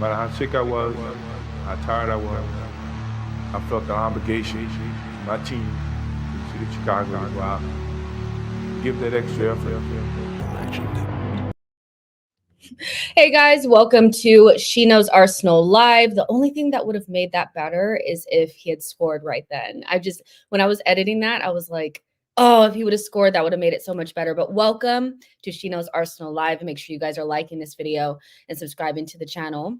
No matter how sick I was, how tired I was, I felt the obligation to my team, to the Chicago, to go out, give that extra effort. Hey guys, welcome to She Knows Arsenal Live. The only thing that would have made that better is if he had scored right then. When I was editing that, I was like, oh, if he would have scored, that would have made it so much better. But welcome to She Knows Arsenal Live. And make sure you guys are liking this video and subscribing to the channel.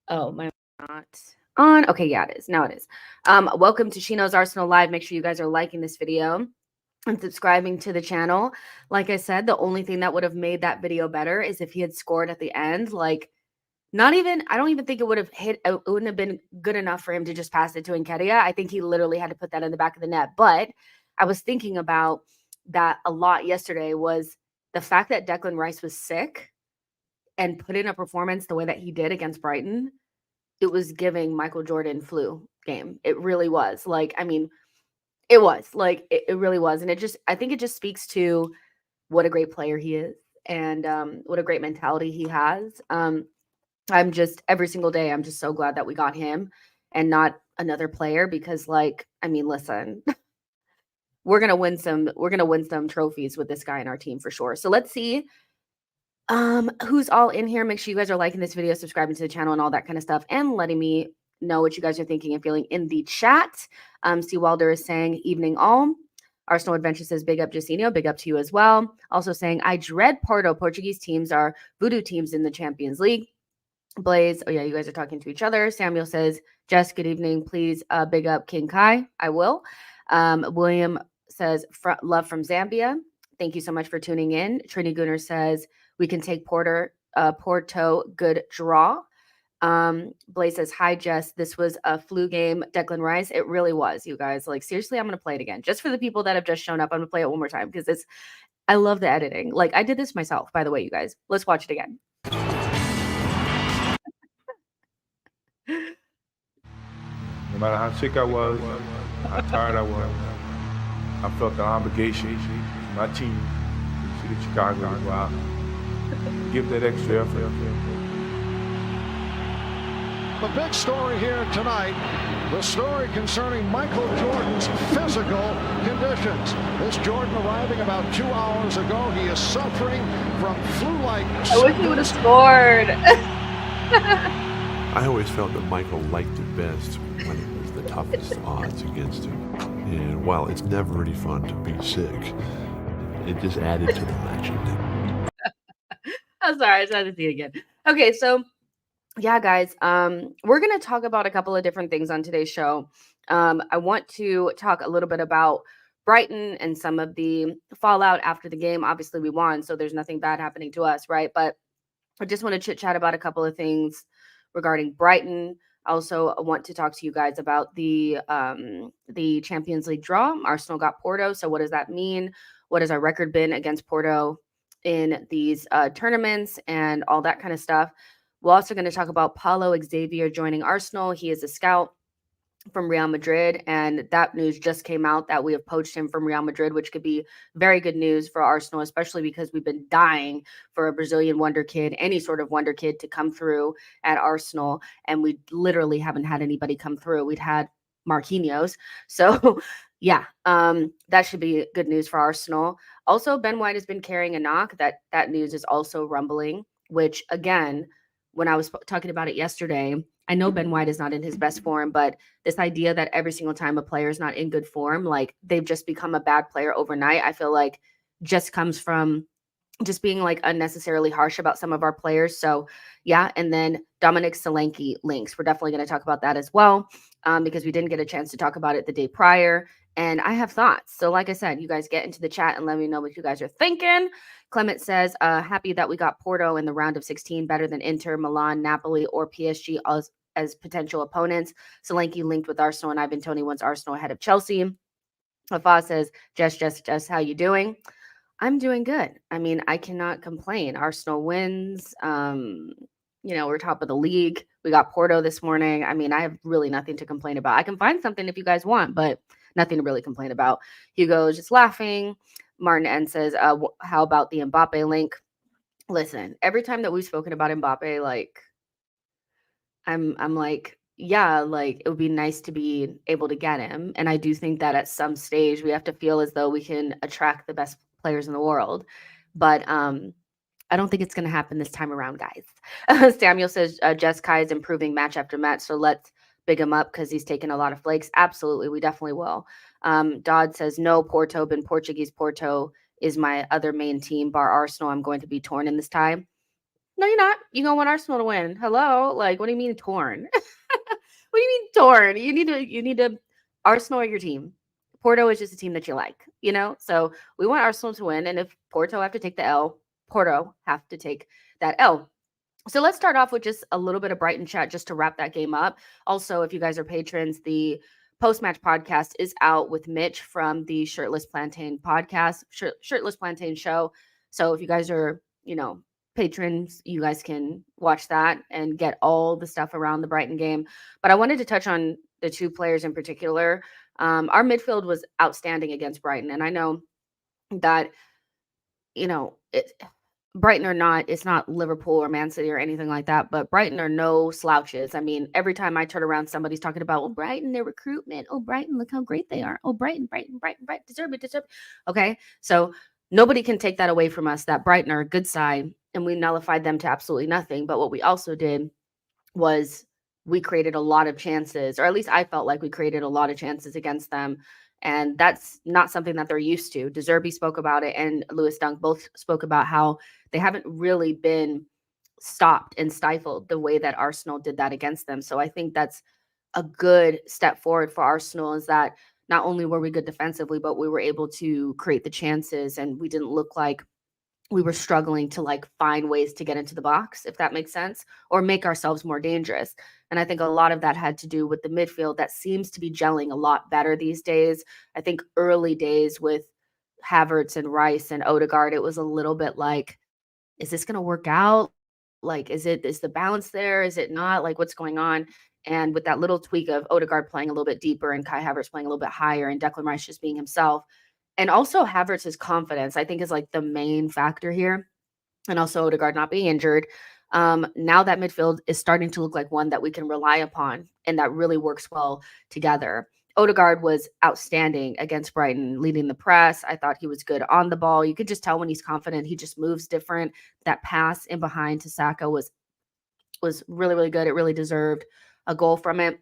Oh, my not on. Okay, yeah, it is. Now it is. Welcome to She Knows Arsenal Live. Make sure you guys are liking this video and subscribing to the channel. Like I said, the only thing that would have made that video better is if he had scored at the end. Like, I don't even think it would have hit. It wouldn't have been good enough for him to just pass it to Nketiah. I think he literally had to put that in the back of the net. But I was thinking about that a lot yesterday, was the fact that Declan Rice was sick and put in a performance the way that he did against Brighton. It was giving Michael Jordan flu game. It really was. Like, I mean, it was like, it really was. And I think it just speaks to what a great player he is and what a great mentality he has. Every single day, I'm just so glad that we got him and not another player, because like, I mean, listen, we're going to win some trophies with this guy in our team for sure. So let's see who's all in here. Make sure you guys are liking this video, subscribing to the channel and all that kind of stuff, and letting me know what you guys are thinking and feeling in the chat. C. Wilder is saying, evening all. Arsenal Adventure says, big up Jacinho, big up to you as well. Also saying, I dread Porto. Portuguese teams are voodoo teams in the Champions League. Blaze, oh yeah, you guys are talking to each other. Samuel says, Jess, good evening. Please big up King Kai. I will. William says, love from Zambia. Thank you so much for tuning in. Trini Gunner says, we can take Porto, good draw. Blaze says, hi, Jess. This was a flu game. Declan Rice. It really was, you guys. Like, seriously, I'm going to play it again. Just for the people that have just shown up, I'm going to play it one more time because I love the editing. Like, I did this myself, by the way, you guys. Let's watch it again. No matter how sick I was, how tired I was, I felt the obligation to my team, to the Chicago, to go out, give that extra effort. The big story here tonight, the story concerning Michael Jordan's physical conditions. This Jordan arriving about 2 hours ago. He is suffering from flu-like symptoms. I wish he would have scored. I always felt that Michael liked it best when it was the toughest odds against him. And while it's never really fun to be sick, it just added to the magic. I'm sorry, I just had to see it again. Okay, so yeah, guys, we're going to talk about a couple of different things on today's show. I want to talk a little bit about Brighton and some of the fallout after the game. Obviously, we won, so there's nothing bad happening to us, right? But I just want to chit chat about a couple of things regarding Brighton. Also, I want to talk to you guys about the Champions League draw. Arsenal got Porto, so what does that mean? What has our record been against Porto in these tournaments and all that kind of stuff? We're also going to talk about Paulo Xavier joining Arsenal. He is a scout from Real Madrid, and that news just came out that we have poached him from Real Madrid, which could be very good news for Arsenal, especially because we've been dying for a Brazilian wonder kid, any sort of wonder kid, to come through at Arsenal, and we literally haven't had anybody come through. We'd had Marquinhos. So yeah, that should be good news for Arsenal. Also, Ben White has been carrying a knock. That news is also rumbling, which again, when I was talking about it yesterday, I know Ben White is not in his best form, but this idea that every single time a player is not in good form, like they've just become a bad player overnight, I feel like just comes from just being like unnecessarily harsh about some of our players. So yeah, and then Dominic Solanke links. We're definitely going to talk about that as well, because we didn't get a chance to talk about it the day prior. And I have thoughts. So like I said, you guys get into the chat and let me know what you guys are thinking. Clement says, happy that we got Porto in the round of 16, better than Inter, Milan, Napoli, or PSG as potential opponents. Solanke linked with Arsenal, and Ivan Toney wants Arsenal ahead of Chelsea. Afa says, Jess, how you doing? I'm doing good. I mean, I cannot complain. Arsenal wins. We're top of the league. We got Porto this morning. I mean, I have really nothing to complain about. I can find something if you guys want, but nothing to really complain about. Hugo is just laughing. Martin N says, how about the Mbappe link? Listen, every time that we've spoken about Mbappe, like, I'm like, yeah, like it would be nice to be able to get him. And I do think that at some stage we have to feel as though we can attract the best players in the world. But I don't think it's going to happen this time around, guys. Samuel says Jess Kai is improving match after match, so let's big him up because he's taken a lot of flakes. Absolutely, we definitely will. Dodd says no, Porto, been Portuguese. Porto is my other main team, bar Arsenal. I'm going to be torn in this time. No, you're not. You're gonna want Arsenal to win. Hello? Like, what do you mean torn? What do you mean torn? You need to Arsenal are your team. Porto is just a team that you like, you know? So we want Arsenal to win. And if Porto have to take the L, Porto have to take that L. So let's start off with just a little bit of Brighton chat just to wrap that game up. Also, if you guys are patrons, the post-match podcast is out with Mitch from the Shirtless Plantain podcast, Shirtless Plantain show. So if you guys are, patrons, you guys can watch that and get all the stuff around the Brighton game. But I wanted to touch on the two players in particular. Our midfield was outstanding against Brighton. And I know that, Brighton or not, it's not Liverpool or Man City or anything like that, but Brighton are no slouches. I mean, every time I turn around, somebody's talking about, oh, Brighton, their recruitment. Oh, Brighton, look how great they are. Oh, Brighton, deserve it. Okay, so nobody can take that away from us, that Brighton are a good side, and we nullified them to absolutely nothing. But what we also did was we created a lot of chances, or at least I felt like we created a lot of chances against them. And that's not something that they're used to. De Zerbi spoke about it, and Lewis Dunk both spoke about how they haven't really been stopped and stifled the way that Arsenal did that against them. So I think that's a good step forward for Arsenal, is that not only were we good defensively, but we were able to create the chances, and we didn't look like we were struggling to like find ways to get into the box, if that makes sense, or make ourselves more dangerous. And I think a lot of that had to do with the midfield that seems to be gelling a lot better these days. I think early days with Havertz and Rice and Odegaard, it was a little bit like, is this going to work out? Like, is the balance there? Is it not? Like, what's going on? And with that little tweak of Odegaard playing a little bit deeper and Kai Havertz playing a little bit higher and Declan Rice just being himself, and also Havertz's confidence, I think, is like the main factor here. And also Odegaard not being injured. Now that midfield is starting to look like one that we can rely upon and that really works well together. Odegaard was outstanding against Brighton, leading the press. I thought he was good on the ball. You could just tell when he's confident. He just moves different. That pass in behind to Saka was really, really good. It really deserved a goal from it.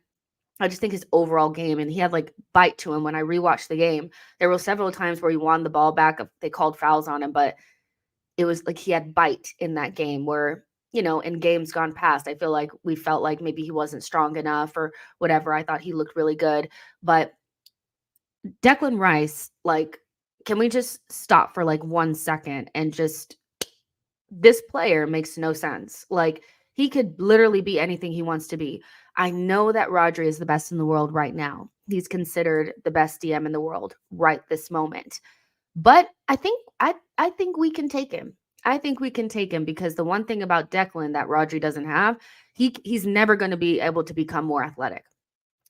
I just think his overall game, and he had like bite to him when I rewatched the game. There were several times where he won the ball back. They called fouls on him, but it was like he had bite in that game where, in games gone past, I feel like we felt like maybe he wasn't strong enough or whatever. I thought he looked really good. But Declan Rice, like, can we just stop for like 1 second and just, this player makes no sense. Like, he could literally be anything he wants to be. I know that Rodri is the best in the world right now. He's considered the best DM in the world right this moment. But I think we can take him. I think we can take him because the one thing about Declan that Rodri doesn't have, he's never going to be able to become more athletic.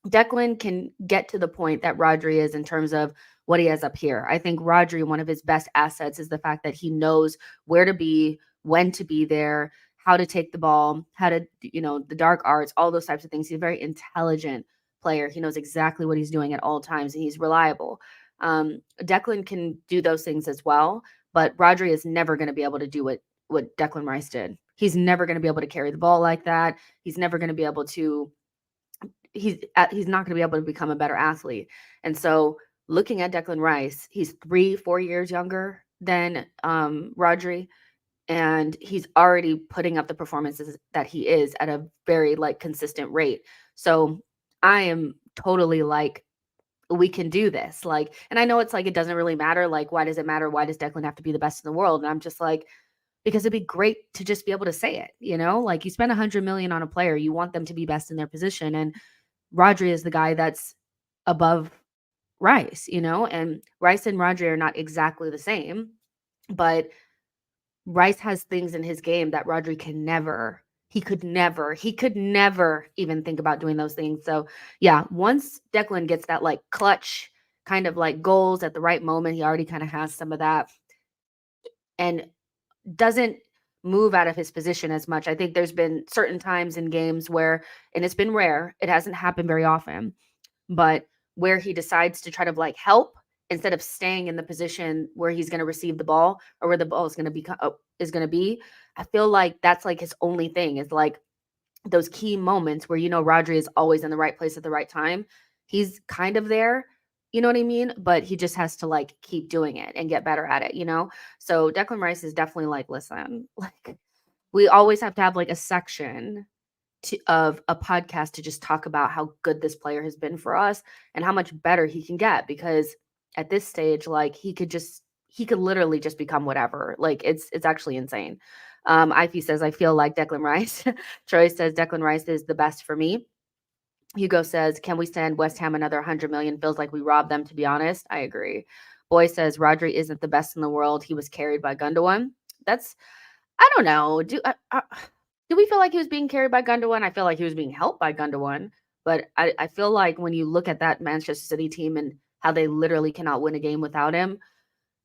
Declan can get to the point that Rodri is in terms of what he has up here. I think Rodri, one of his best assets is the fact that he knows where to be, when to be there, how to take the ball, how to, the dark arts, all those types of things. He's a very intelligent player. He knows exactly what he's doing at all times, and he's reliable. Declan can do those things as well, but Rodri is never going to be able to do what Declan Rice did. He's never going to be able to carry the ball like that. He's never going to be able to, he's not going to be able to become a better athlete. And so looking at Declan Rice, he's 3-4 years younger than Rodri, and he's already putting up the performances that he is at a very like consistent rate. So I am totally like, we can do this. Like, and I know it's like, it doesn't really matter. Like, why does it matter? Why does Declan have to be the best in the world? And I'm just like, because it'd be great to just be able to say it, like you spend $100 million on a player, you want them to be best in their position. And Rodri is the guy that's above Rice, and Rice and Rodri are not exactly the same, but Rice has things in his game that Rodri can never. He could never even think about doing those things. So yeah, once Declan gets that like clutch kind of like goals at the right moment, he already kind of has some of that, and doesn't move out of his position as much. I think there's been certain times in games where, and it's been rare, it hasn't happened very often, but where he decides to try to like help instead of staying in the position where he's going to receive the ball or where the ball is going to be. I feel like that's like his only thing is like those key moments where, Rodri is always in the right place at the right time. He's kind of there, you know what I mean? But he just has to like keep doing it and get better at it, So Declan Rice is definitely like, listen, like we always have to have like a section of a podcast to just talk about how good this player has been for us and how much better he can get, because at this stage, like he could literally just become whatever. Like it's actually insane. Ify says, I feel like Declan Rice. Troy says Declan Rice is the best for me. Hugo says, can we send West Ham another 100 million? Feels like we robbed them, to be honest. I agree. Boy says Rodri isn't the best in the world. He was carried by Gundogan. I don't know. Do we feel like he was being carried by Gundogan? I feel like he was being helped by Gundogan. But I feel like when you look at that Manchester City team and how they literally cannot win a game without him,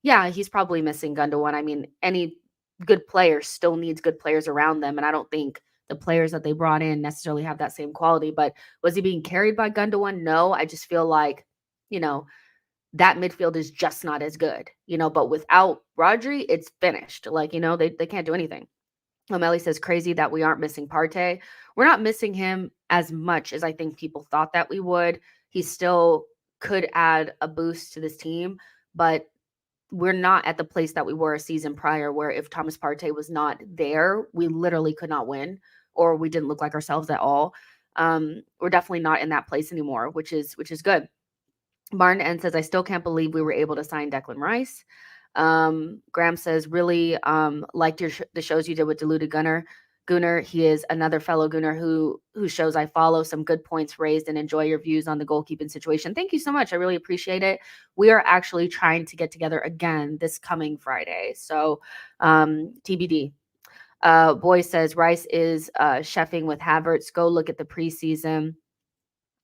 yeah, he's probably missing Gundogan. I mean, any good player still needs good players around them. And I don't think the players that they brought in necessarily have that same quality. But was he being carried by Gundogan? No, I just feel like, that midfield is just not as good, but without Rodri, it's finished. Like, they can't do anything. O'Malley says, crazy that we aren't missing Partey. We're not missing him as much as I think people thought that we would. He still could add a boost to this team, but we're not at the place that we were a season prior, where if Thomas Partey was not there, we literally could not win, or we didn't look like ourselves at all. We're definitely not in that place anymore, which is good. Martin N says, I still can't believe we were able to sign Declan Rice. Graham says, really liked the shows you did with Deluded Gunner. He is another fellow Gunner who shows I follow. Some good points raised and enjoy your views on the goalkeeping situation. Thank you so much. I really appreciate it. We are actually trying to get together again this coming Friday. So TBD. Boy says Rice is chefing with Havertz. Go look at the preseason.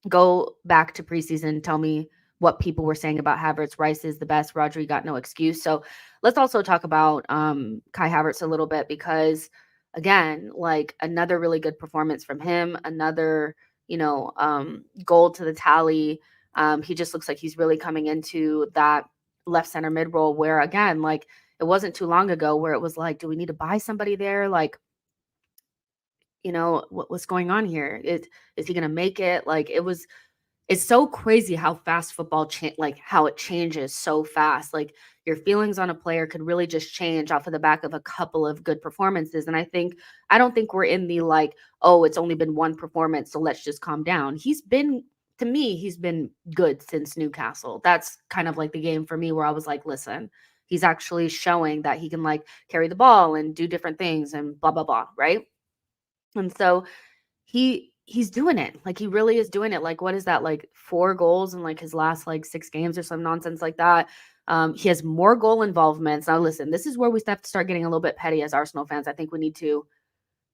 Go back to preseason. Tell me what people were saying about Havertz. Rice is the best. Rodri got no excuse. So let's also talk about Kai Havertz a little bit, because again, like another really good performance from him, another, goal to the tally. He just looks like he's really coming into that left center mid role where, again, like it wasn't too long ago where it was like, do we need to buy somebody there? Like, what's going on here? Is he going to make it? Like it's so crazy how fast football how it changes so fast. Like your feelings on a player could really just change off of the back of a couple of good performances. And I don't think we're in the like, oh, it's only been one performance, so let's just calm down. He's been good since Newcastle. That's kind of like the game for me where I was like, listen, he's actually showing that he can like carry the ball and do different things and blah, blah, blah. Right. And so he's doing it. Like he really is doing it. Like, what is that? Like 4 goals in like his last like 6 games or some nonsense like that. He has more goal involvements. Now, listen, this is where we have to start getting a little bit petty as Arsenal fans. I think we need to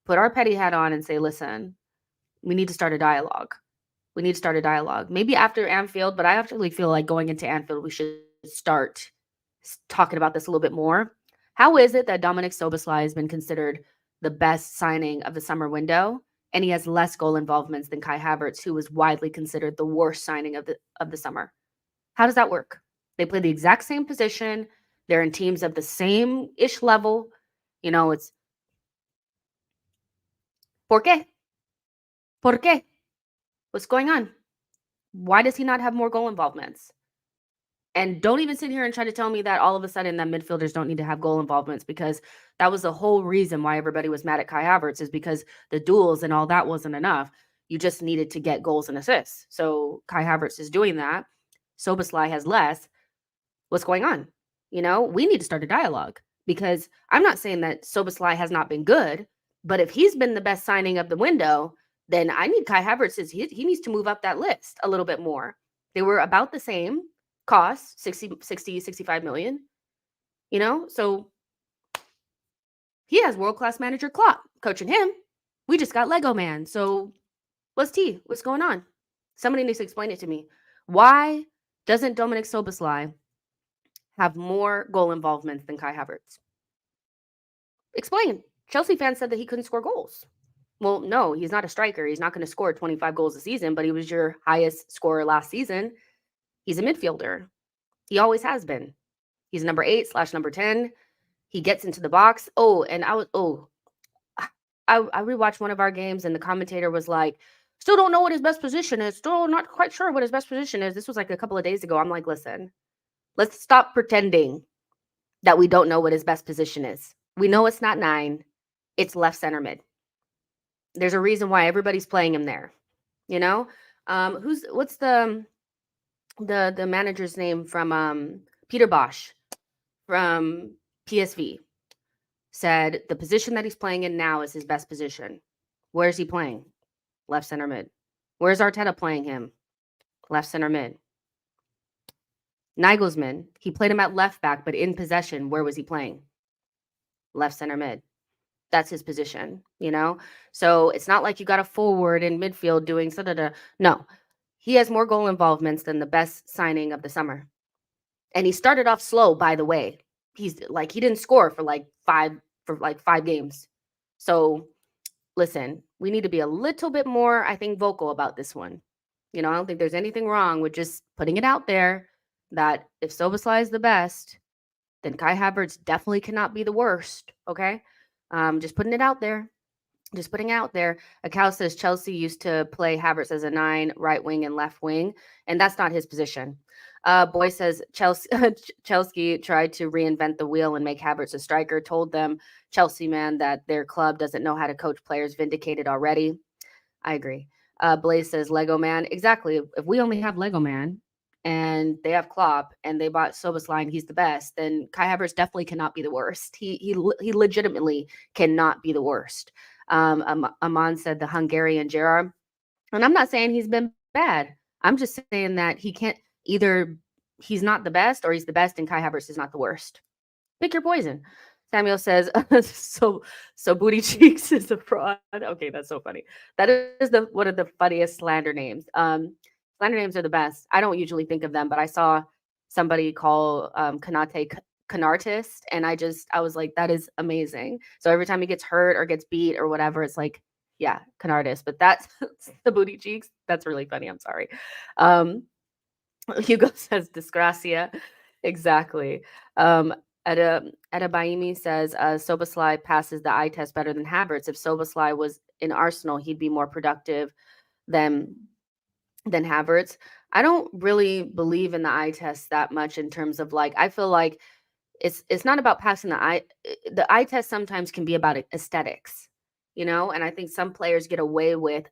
put our petty hat on and say, listen, we need to start a dialogue. Maybe after Anfield, but I actually feel like going into Anfield, we should start talking about this a little bit more. How is it that Dominic Szoboszlai has been considered the best signing of the summer window, and he has less goal involvements than Kai Havertz, who was widely considered the worst signing of the summer? How does that work? They play the exact same position. They're in teams of the same-ish level. It's ¿Por qué? ¿Por qué? What's going on? Why does he not have more goal involvements? And don't even sit here and try to tell me that all of a sudden that midfielders don't need to have goal involvements, because that was the whole reason why everybody was mad at Kai Havertz, is because the duels and all that wasn't enough. You just needed to get goals and assists. So Kai Havertz is doing that. Szoboszlai has less. What's going on? We need to start a dialogue, because I'm not saying that Szoboszlai has not been good, but if he's been the best signing of the window, then I need Kai Havertz. He needs to move up that list a little bit more. They were about the same cost, 65 million, so he has world-class manager Klopp coaching him. We just got Lego man. So what's going on? Somebody needs to explain it to me. Why doesn't Dominic Szoboszlai have more goal involvements than Kai Havertz? Explain. Chelsea fans said that he couldn't score goals. Well, no, he's not a striker. He's not going to score 25 goals a season, but he was your highest scorer last season. He's a midfielder. He always has been. He's number 8/number 10. He gets into the box. I rewatched one of our games and the commentator was like, still don't know what his best position is. Still not quite sure what his best position is. This was like a couple of days ago. I'm like, listen, let's stop pretending that we don't know what his best position is. We know it's not 9. It's left center mid. There's a reason why everybody's playing him there. You know? What's the manager's name from Peter Bosch from PSV said the position that he's playing in now is his best position. Where's he playing? Left center mid. Where's Arteta playing him? Left center mid. Nagelsmann, he played him at left back, but in possession, where was he playing? Left center mid. That's his position, you know? So it's not like you got a forward in midfield doing No, he has more goal involvements than the best signing of the summer. And he started off slow, by the way. He didn't score for like five games. So listen, we need to be a little bit more, I think, vocal about this one. You know, I don't think there's anything wrong with just putting it out there that if Szoboszlai is the best, then Kai Havertz definitely cannot be the worst. Okay. Just putting it out there. Just putting it out there. Akau says Chelsea used to play Havertz as a 9, right wing and left wing, and that's not his position. Boy says Chelsea tried to reinvent the wheel and make Havertz a striker, told them, Chelsea man, that their club doesn't know how to coach players, vindicated already. I agree. Blaze says Lego man. Exactly. If we only have Lego man and they have Klopp and they bought Szoboszlai and he's the best, then Kai Havertz definitely cannot be the worst. He legitimately cannot be the worst. Aman said the Hungarian Gerard. And I'm not saying he's been bad. I'm just saying that he can't either. He's not the best or he's the best and Kai Havertz is not the worst. Pick your poison. Samuel says, so Booty Cheeks is a fraud. Okay, that's so funny. That is one of the funniest slander names. Slander names are the best. I don't usually think of them, but I saw somebody call Kanate Canartist, and I was like, that is amazing. So every time he gets hurt or gets beat or whatever, it's like, yeah, Canartist. But that's the Booty Cheeks. That's really funny. I'm sorry. Hugo says Disgracia. Exactly. Baimi says Szoboszlai passes the eye test better than Havertz. If Szoboszlai was in Arsenal, he'd be more productive than Havertz. I don't really believe in the eye test that much in terms of like, I feel like it's not about passing the eye. The eye test sometimes can be about aesthetics, you know, and I think some players get away with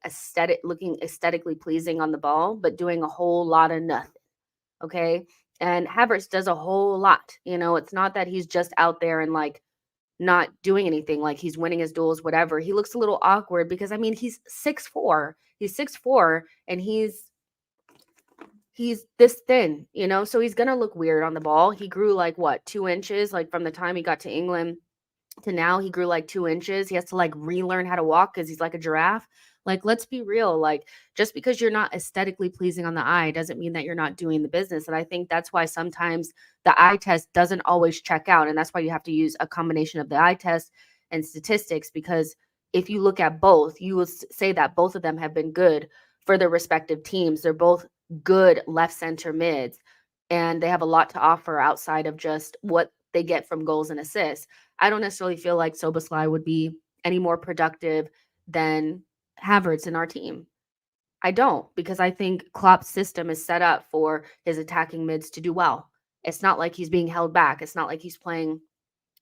looking aesthetically pleasing on the ball, but doing a whole lot of nothing. Okay. And Havertz does a whole lot, you know, it's not that he's just out there and like not doing anything, like he's winning his duels, whatever. He looks a little awkward because I mean, he's 6'4", and he's this thin, you know, so he's going to look weird on the ball. He grew like 2 inches, like from the time he got to England to now, he grew like 2 inches. He has to like relearn how to walk because he's like a giraffe. Like, let's be real. Like, just because you're not aesthetically pleasing on the eye doesn't mean that you're not doing the business. And I think that's why sometimes the eye test doesn't always check out. And that's why you have to use a combination of the eye test and statistics, because if you look at both, you will say that both of them have been good for their respective teams. They're both good left center mids, and they have a lot to offer outside of just what they get from goals and assists. I don't necessarily feel like Szoboszlai would be any more productive than Havertz in our team. I don't, because I think Klopp's system is set up for his attacking mids to do well. It's not like he's being held back. It's not like he's playing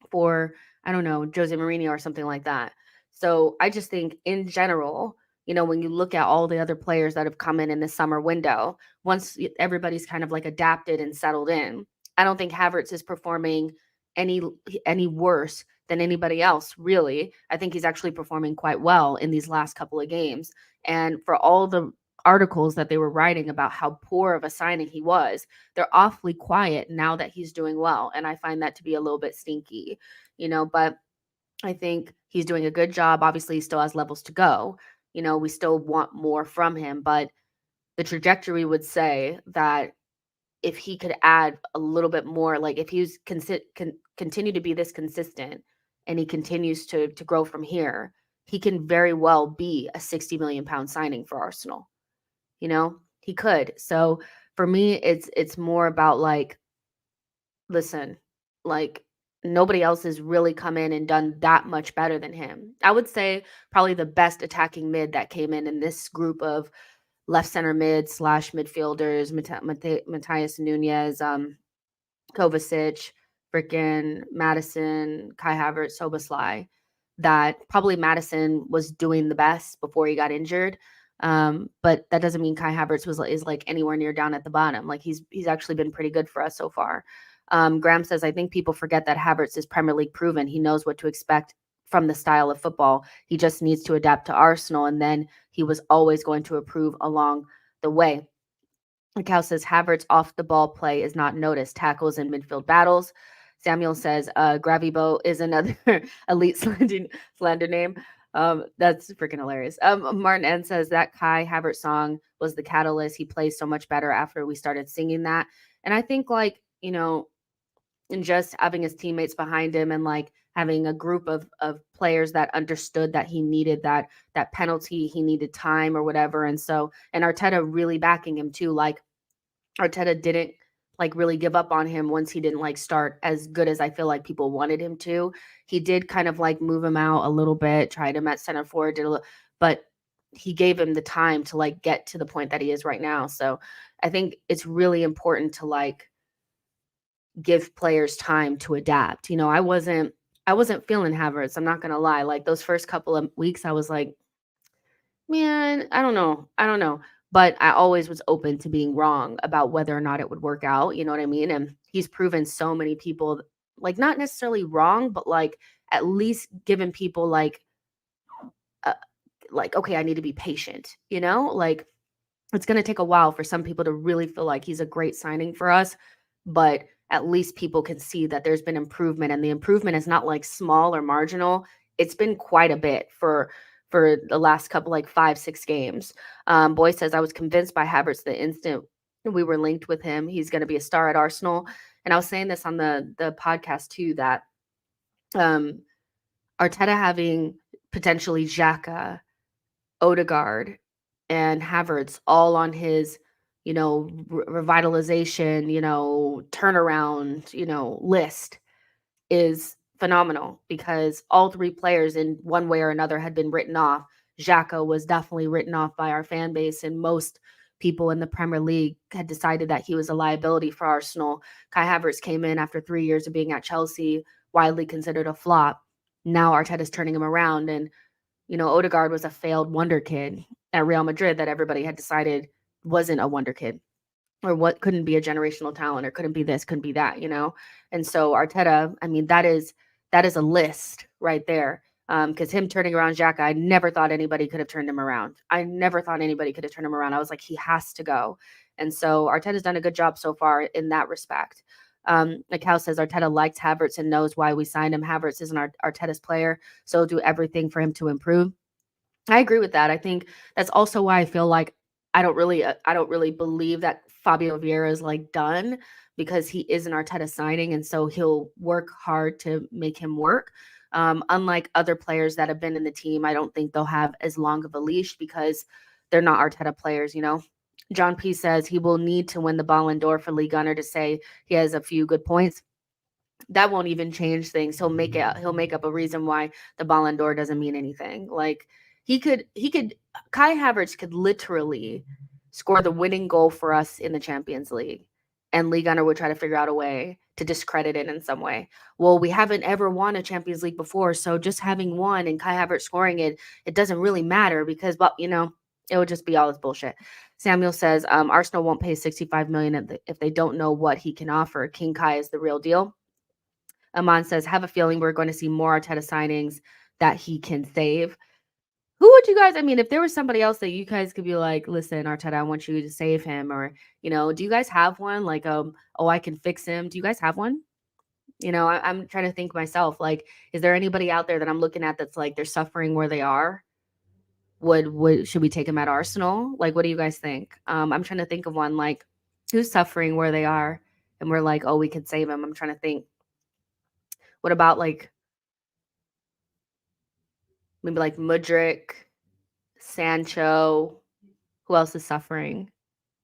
for, I don't know, Jose Mourinho or something like that. So I just think in general, you know, when you look at all the other players that have come in this summer window, once everybody's kind of like adapted and settled in, I don't think Havertz is performing any worse than anybody else, really. I think he's actually performing quite well in these last couple of games. And for all the articles that they were writing about how poor of a signing he was, they're awfully quiet now that he's doing well. And I find that to be a little bit stinky, you know, but I think he's doing a good job. Obviously, he still has levels to go. You know, we still want more from him, but the trajectory would say that if he could add a little bit more, like if he was continue to be this consistent and he continues to grow from here, he can very well be a 60 million pound signing for Arsenal. You know, he could. So for me, it's more about like, listen, like nobody else has really come in and done that much better than him. I would say probably the best attacking mid that came in this group of left center mid / midfielders, Matthias Nunez, Kovacic, freaking Madison, Kai Havertz, Szoboszlai, that probably Madison was doing the best before he got injured. But that doesn't mean Kai Havertz is like anywhere near down at the bottom. Like he's actually been pretty good for us so far. Graham says, I think people forget that Havertz is Premier League proven. He knows what to expect from the style of football. He just needs to adapt to Arsenal, and then he was always going to improve along the way. Cal says Havertz off the ball play is not noticed. Tackles in midfield battles. Samuel says Gravibo is another elite slander name. That's freaking hilarious. Martin N says that Kai Havertz song was the catalyst. He plays so much better after we started singing that. And I think like, you know, and just having his teammates behind him and like having a group of players that understood that he needed that penalty, he needed time or whatever. And so, and Arteta really backing him too. Like Arteta didn't like really give up on him once he didn't like start as good as I feel like people wanted him to. He did kind of like move him out a little bit, tried him at center forward, but he gave him the time to like get to the point that he is right now. So I think it's really important to like give players time to adapt. You know, I wasn't feeling Havertz. I'm not going to lie. Like those first couple of weeks, I was like, man, I don't know. But I always was open to being wrong about whether or not it would work out. You know what I mean? And he's proven so many people, like not necessarily wrong, but like at least giving people like, okay, I need to be patient, you know, like it's going to take a while for some people to really feel like he's a great signing for us, but at least people can see that there's been improvement, and the improvement is not like small or marginal. It's been quite a bit for the last couple, like 5-6 games. Boy says, I was convinced by Havertz the instant we were linked with him. He's going to be a star at Arsenal. And I was saying this on the podcast too, that Arteta having potentially Xhaka, Odegaard, and Havertz all on his, you know, revitalization, you know, turnaround, you know, list is phenomenal, because all three players in one way or another had been written off. Xhaka was definitely written off by our fan base, and most people in the Premier League had decided that he was a liability for Arsenal. Kai Havertz came in after 3 years of being at Chelsea, widely considered a flop. Now Arteta's turning him around, and you know, Odegaard was a failed wonder kid at Real Madrid that everybody had decided wasn't a wonder kid, or what couldn't be a generational talent, or couldn't be this, couldn't be that, you know? And so Arteta, I mean, that is a list right there. Because him turning around Xhaka, I never thought anybody could have turned him around. I was like, he has to go. And so Arteta's done a good job so far in that respect. Mikal says Arteta likes Havertz and knows why we signed him. Havertz isn't Arteta's player, so do everything for him to improve. I agree with that. I think that's also why I feel like I don't really believe that Fabio Vieira is like done, because he is an Arteta signing, and so he'll work hard to make him work. Unlike other players that have been in the team, I don't think they'll have as long of a leash because they're not Arteta players, you know? John P says he will need to win the Ballon d'Or for Ligue 1 to say he has a few good points. That won't even change things. He'll make up a reason why the Ballon d'Or doesn't mean anything. Like Kai Havertz could literally score the winning goal for us in the Champions League, and Ligue 1 would try to figure out a way to discredit it in some way. Well, we haven't ever won a Champions League before, so just having won and Kai Havertz scoring it doesn't really matter, because, well, you know, it would just be all this bullshit. Samuel says Arsenal won't pay 65 million if they don't know what he can offer. King Kai is the real deal. Aman says, have a feeling we're going to see more Arteta signings that he can save. Who would you guys, I mean, if there was somebody else that you guys could be like, listen, Arteta, I want you to save him, or, you know, do you guys have one? Like, oh, I can fix him. Do you guys have one? You know, I'm trying to think myself, like, is there anybody out there that I'm looking at that's like, they're suffering where they are? Should we take him at Arsenal? Like, what do you guys think? I'm trying to think of one, like, who's suffering where they are, and we're like, oh, we could save him. I'm trying to think. What about, like, maybe like Mudryk, Sancho. Who else is suffering?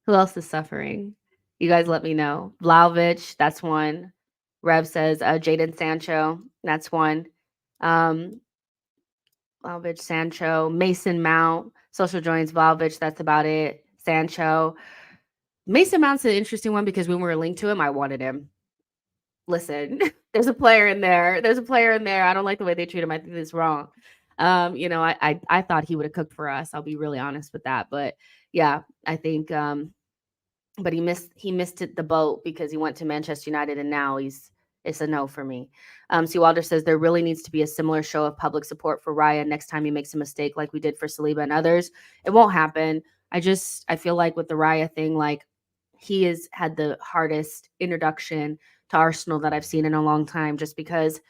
You guys let me know. Vlahovic, that's one. Rev says Jadon Sancho, that's one. Vlahovic, Sancho, Mason Mount, Social joins Vlahovic, that's about it. Sancho. Mason Mount's an interesting one because when we were linked to him, I wanted him. Listen, there's a player in there. I don't like the way they treat him. I think it's wrong. I thought he would have cooked for us. I'll be really honest with that. But yeah, I think but he missed the boat because he went to Manchester United and now it's a no for me. C. Walder says there really needs to be a similar show of public support for Raya next time he makes a mistake like we did for Saliba and others. It won't happen. I feel like with the Raya thing, like he has had the hardest introduction to Arsenal that I've seen in a long time, just because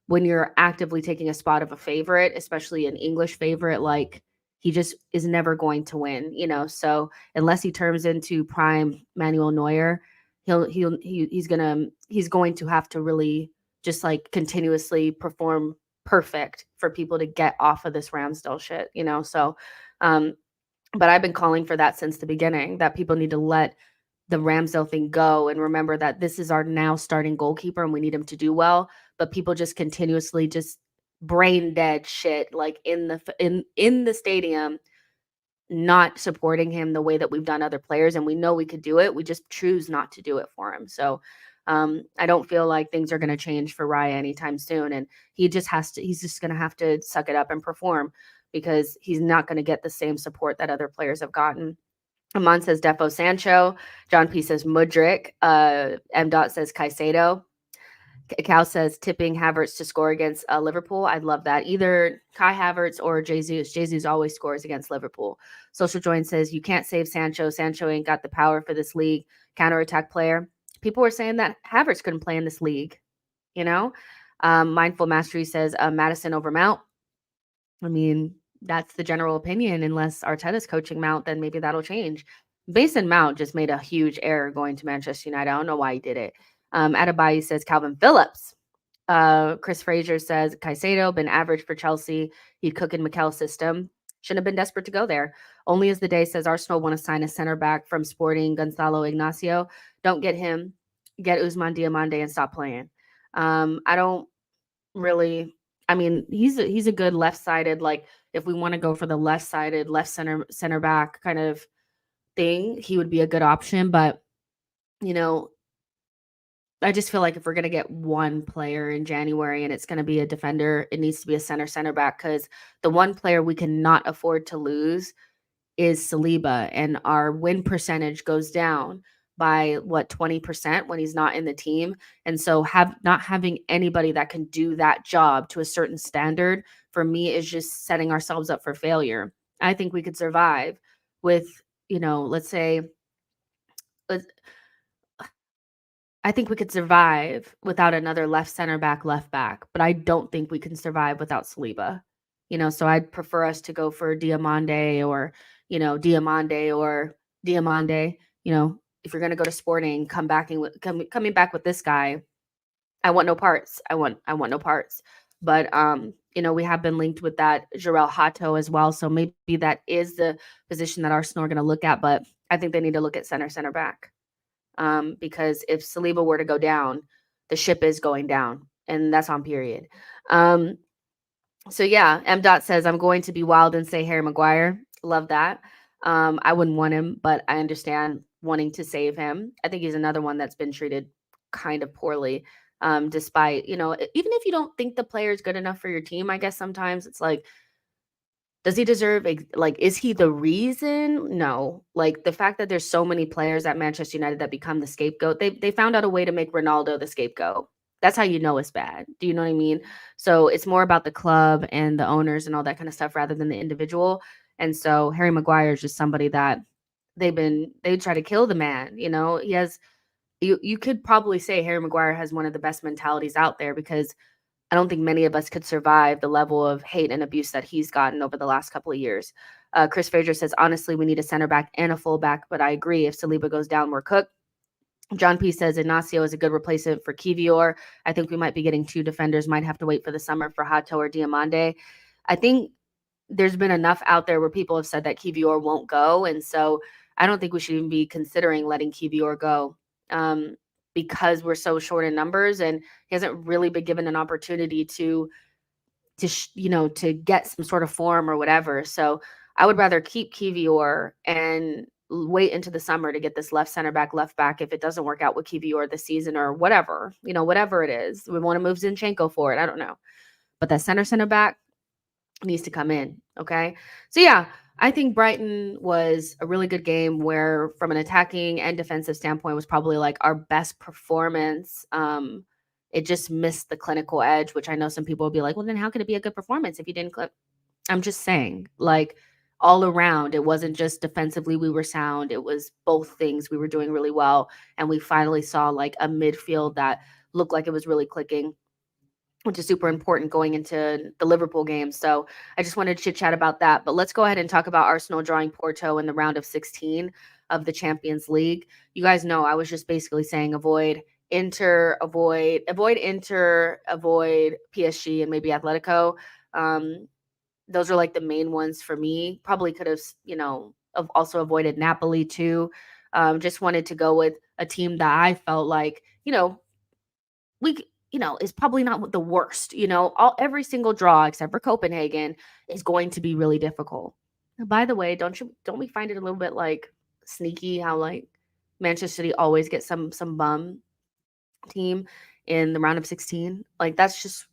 when you're actively taking a spot of a favorite, especially an English favorite, like he just is never going to win, so unless he turns into prime Manuel Neuer, he's going to have to really just like continuously perform perfect for people to get off of this Ramsdale shit, so but I've been calling for that since the beginning, that people need to let the Ramsdale thing go and remember that this is our now starting goalkeeper and we need him to do well, but people just continuously just brain dead shit like in the stadium, not supporting him the way that we've done other players, and we know we could do it. We just choose not to do it for him. So I don't feel like things are going to change for Raya anytime soon, and he's just going to have to suck it up and perform because he's not going to get the same support that other players have gotten. Amon says Defo Sancho. John P says Mudryk. M. Dot says Caicedo. Cal says tipping Havertz to score against Liverpool. I'd love that. Either Kai Havertz or Jesus. Jesus always scores against Liverpool. Social Join says you can't save Sancho. Sancho ain't got the power for this league. Counterattack player. People were saying that Havertz couldn't play in this league. Mindful Mastery says Madison over Mount. I mean, that's the general opinion. Unless Arteta's coaching Mount, then maybe that'll change. Mason Mount just made a huge error going to Manchester United. I don't know why he did it. Adebayo says Calvin Phillips. Chris Frazier says Caicedo, been average for Chelsea. He'd cook in Mikel's system. Shouldn't have been desperate to go there. Only as the day says Arsenal want to sign a center back from Sporting, Gonzalo Ignacio. Don't get him. Get Ousmane Diomande and stop playing. I don't really. I mean, he's a good left-sided, like if we want to go for the left-sided, left center back kind of thing, he would be a good option. But, I just feel like if we're going to get one player in January and it's going to be a defender, it needs to be a center back, because the one player we cannot afford to lose is Saliba, and our win percentage goes down by 20% when he's not in the team. And so not having anybody that can do that job to a certain standard for me is just setting ourselves up for failure. I think we could survive with, I think we could survive without another left center back, left back, but I don't think we can survive without Saliba. So I'd prefer us to go for Diomande or Diomande, if you're going to go to Sporting, coming back with this guy, I want no parts. I want no parts. But we have been linked with that Jarell Hato as well. So maybe that is the position that Arsenal are going to look at. But I think they need to look at center back. Because if Saliba were to go down, the ship is going down, and that's on period. So yeah, M. Dot says I'm going to be wild and say Harry Maguire. Love that. I wouldn't want him, but I understand wanting to save him. I think he's another one that's been treated kind of poorly, despite, even if you don't think the player is good enough for your team, I guess sometimes it's like, does he deserve, is he the reason? No. Like the fact that there's so many players at Manchester United that become the scapegoat, they found out a way to make Ronaldo the scapegoat. That's how you know it's bad. Do you know what I mean? So it's more about the club and the owners and all that kind of stuff rather than the individual. And so Harry Maguire is just somebody that they try to kill the man. He has, you could probably say Harry Maguire has one of the best mentalities out there, because I don't think many of us could survive the level of hate and abuse that he's gotten over the last couple of years. Chris Frazier says, honestly, we need a center back and a full back, but I agree. If Saliba goes down, we're cooked. John P says Ignacio is a good replacement for Kivior. I think we might be getting two defenders. Might have to wait for the summer for Hato or Diomande. I think there's been enough out there where people have said that Kivior won't go. And so I don't think we should even be considering letting Kivior go because we're so short in numbers and he hasn't really been given an opportunity to get some sort of form or whatever. So I would rather keep Kivior and wait into the summer to get this left center back, left back if it doesn't work out with Kivior this season or whatever, whatever it is. We want to move Zinchenko for it. I don't know. But that center back needs to come in. Okay. So yeah, I think Brighton was a really good game where from an attacking and defensive standpoint was probably like our best performance. It just missed the clinical edge, which I know some people will be like, well, then how could it be a good performance if you didn't clip? I'm just saying, like all around, it wasn't just defensively we were sound. It was both things we were doing really well. And we finally saw like a midfield that looked like it was really clicking, which is super important going into the Liverpool game. So I just wanted to chit chat about that. But let's go ahead and talk about Arsenal drawing Porto in the round of 16 of the Champions League. You guys know I was just basically saying avoid Inter, avoid Inter, avoid PSG and maybe Atletico. Those are like the main ones for me. Probably could have, also avoided Napoli too. Just wanted to go with a team that I felt like, is probably not the worst. Every single draw except for Copenhagen is going to be really difficult. By the way, don't we find it a little bit like sneaky how like Manchester City always gets some bum team in the round of 16? Like that's just,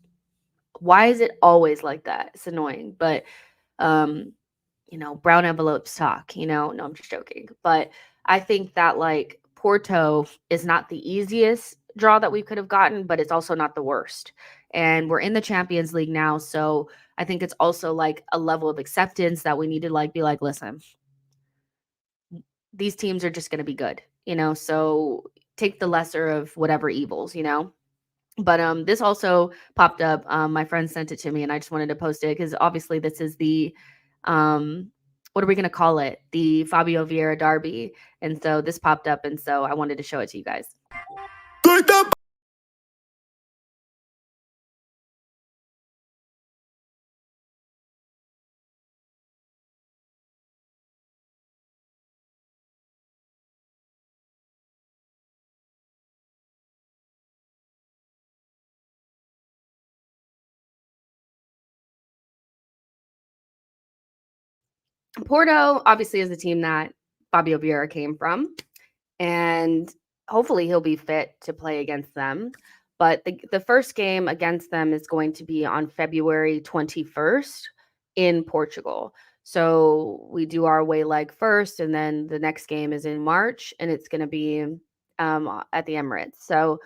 why is it always like that? It's annoying. But brown envelopes talk, no, I'm just joking. But I think that like Porto is not the easiest draw that we could have gotten, but it's also not the worst. And we're in the Champions League now, so I think it's also like a level of acceptance that we need to like be like, listen, these teams are just going to be good, so take the lesser of whatever evils, But this also popped up. My friend sent it to me and I just wanted to post it because obviously this is the what are we going to call it? The Fabio Vieira derby. And so this popped up and so I wanted to show it to you guys. Porto obviously is a team that Fabio Vieira came from, and hopefully he'll be fit to play against them. But the first game against them is going to be on February 21st in Portugal. So we do our away leg first, and then the next game is in March, and it's going to be at the Emirates. So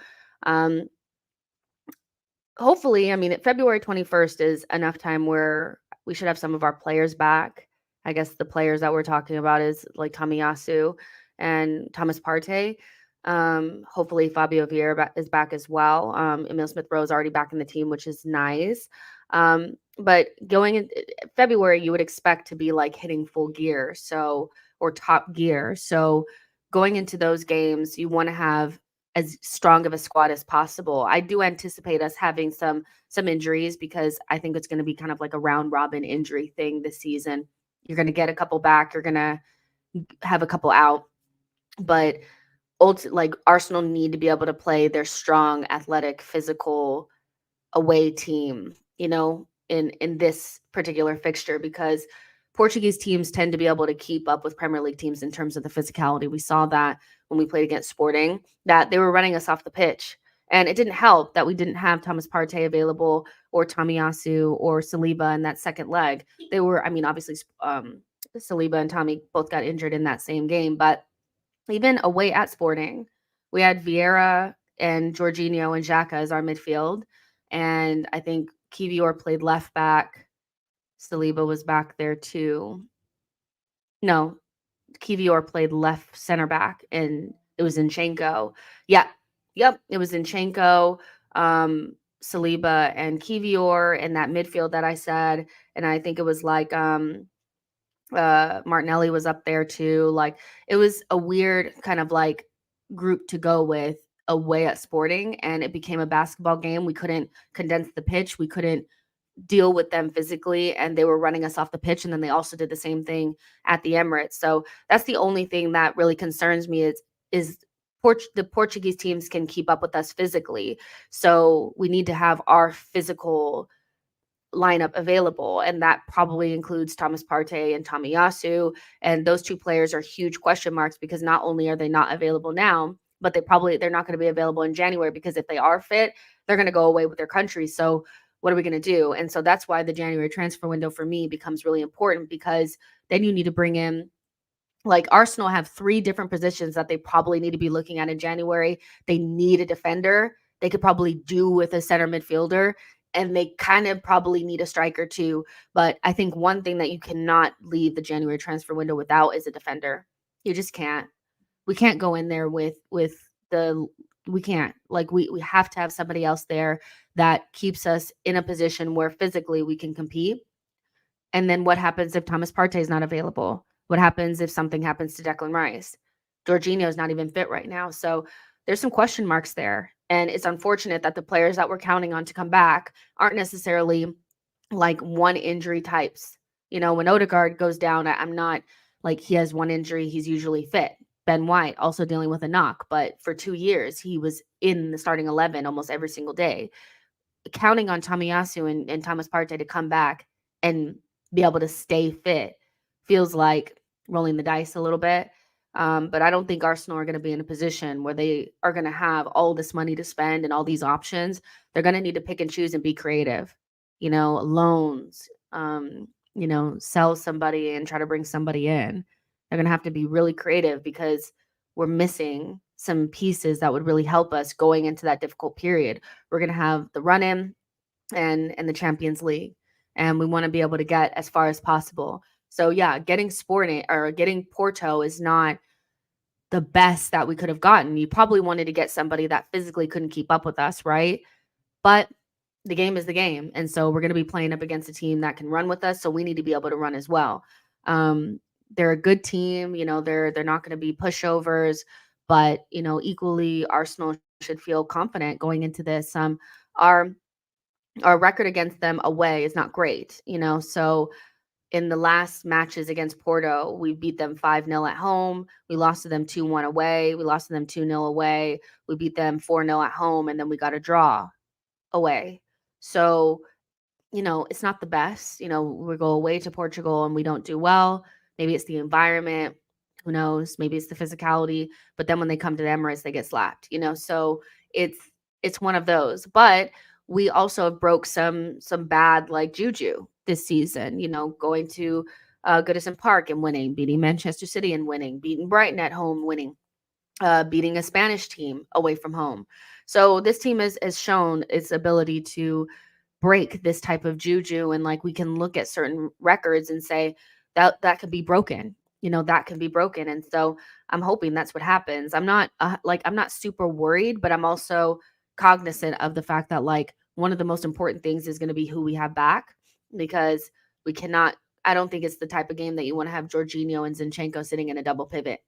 hopefully, February 21st is enough time where we should have some of our players back. I guess the players that we're talking about is like Tomiyasu and Thomas Partey. Hopefully Fabio Vieira is back as well. Emile Smith-Rowe is already back in the team, which is nice. But going in February, you would expect to be like hitting full gear, or top gear. So going into those games, you want to have as strong of a squad as possible. I do anticipate us having some injuries because I think it's going to be kind of like a round robin injury thing this season. You're going to get a couple back. You're going to have a couple out. But like Arsenal need to be able to play their strong, athletic, physical away team, in this particular fixture because Portuguese teams tend to be able to keep up with Premier League teams in terms of the physicality. We saw that when we played against Sporting, that they were running us off the pitch. And it didn't help that we didn't have Thomas Partey available or Tomiyasu or Saliba in that second leg. They were, obviously Saliba and Tommy both got injured in that same game. But even away at Sporting, we had Vieira and Jorginho and Xhaka as our midfield. And I think Kivior played left back. Saliba was back there too. No, Kivior played left center back and it was Zinchenko. Yeah. Yep. It was Zinchenko, Saliba and Kivior in that midfield that I said. And I think it was like Martinelli was up there too. Like it was a weird kind of like group to go with away at Sporting, and it became a basketball game. We couldn't condense the pitch. We couldn't deal with them physically, and they were running us off the pitch. And then they also did the same thing at the Emirates. So that's the only thing that really concerns me is the Portuguese teams can keep up with us physically. So we need to have our physical lineup available, and that probably includes Thomas Partey and Tomiyasu. And those two players are huge question marks, because not only are they not available now, but they're not going to be available in January, because if they are fit, they're going to go away with their country. So what are we going to do? And so that's why the January transfer window for me becomes really important, because then you need to bring in, like, Arsenal have 3 different positions that they probably need to be looking at in January. They need a defender. They could probably do with a center midfielder, and they kind of probably need a striker too. But I think one thing that you cannot leave the January transfer window without is a defender. You just can't. We can't go in there we can't. Like, we have to have somebody else there that keeps us in a position where physically we can compete. And then what happens if Thomas Partey is not available? What happens if something happens to Declan Rice? Jorginho is not even fit right now. So there's some question marks there. And it's unfortunate that the players that we're counting on to come back aren't necessarily like one injury types. You know, when Odegaard goes down, I'm not like, he has one injury, he's usually fit. Ben White also dealing with a knock, but for 2 years, he was in the starting 11 almost every single day. Counting on Tomiyasu and Thomas Partey to come back and be able to stay fit feels like rolling the dice a little bit. But I don't think Arsenal are going to be in a position where they are going to have all this money to spend and all these options. They're going to need to pick and choose and be creative. You know, loans, sell somebody and try to bring somebody in. They're going to have to be really creative, because we're missing some pieces that would really help us going into that difficult period. We're going to have the run-in and the Champions League, and we want to be able to get as far as possible. So yeah, getting Porto is not the best that we could have gotten. You probably wanted to get somebody that physically couldn't keep up with us, right? But the game is the game. And so we're going to be playing up against a team that can run with us. So we need to be able to run as well. They're a good team. You know, they're not going to be pushovers, but, you know, equally Arsenal should feel confident going into this. Our record against them away is not great, you know, so in the last matches against Porto, we beat them 5-0 at home. We lost to them 2-1 away. We lost to them 2-0 away. We beat them 4-0 at home, and then we got a draw away. So, you know, it's not the best. You know, we go away to Portugal and we don't do well. Maybe it's the environment. Who knows? Maybe it's the physicality. But then when they come to the Emirates, they get slapped, you know. So it's one of those. But we also broke some bad like juju this season, you know, going to Goodison Park and winning, beating Manchester City and winning, beating Brighton at home, winning, beating a Spanish team away from home. So this team has shown its ability to break this type of juju, and like we can look at certain records and say that could be broken, you know, that can be broken. And so I'm hoping that's what happens. I'm not I'm not super worried, but I'm also cognizant of the fact that like one of the most important things is going to be who we have back, because we cannot, I don't think it's the type of game that you want to have Jorginho and Zinchenko sitting in a double pivot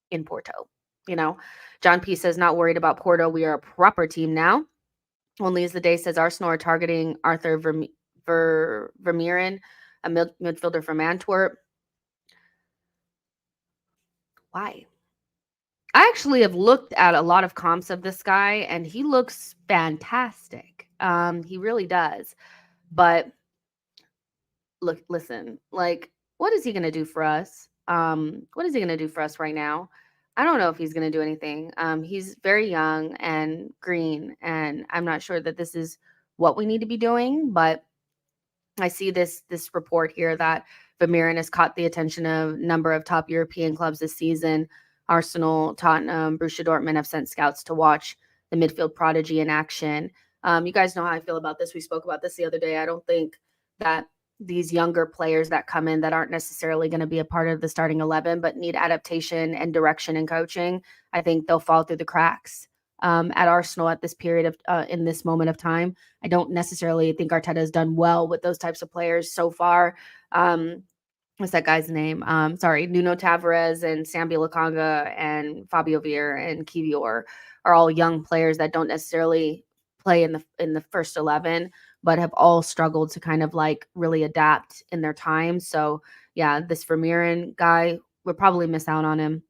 in Porto. You know, John P says, not worried about Porto. We are a proper team now. Only as the day says Arsenal are targeting Arthur Vermeeren, a midfielder from Antwerp. Why? I actually have looked at a lot of comps of this guy, and he looks fantastic. He really does. But listen, like, what is he going to do for us? What is he going to do for us right now? I don't know if he's going to do anything. He's very young and green, and I'm not sure that this is what we need to be doing, but I see this report here that Vermeeren has caught the attention of a number of top European clubs this season. Arsenal, Tottenham, Borussia Dortmund have sent scouts to watch the midfield prodigy in action. You guys know how I feel about this. We spoke about this the other day. I don't think that these younger players that come in that aren't necessarily going to be a part of the starting 11, but need adaptation and direction and coaching, I think they'll fall through the cracks at Arsenal at this period of in this moment of time. I don't necessarily think Arteta has done well with those types of players so far. What's that guy's name? Nuno Tavares and Sambi Lokonga and Fabio Vieira and Kivior are all young players that don't necessarily play in the first 11. but have all struggled to kind of like really adapt in their time. So yeah, this Vermeeren guy, we'll probably miss out on him,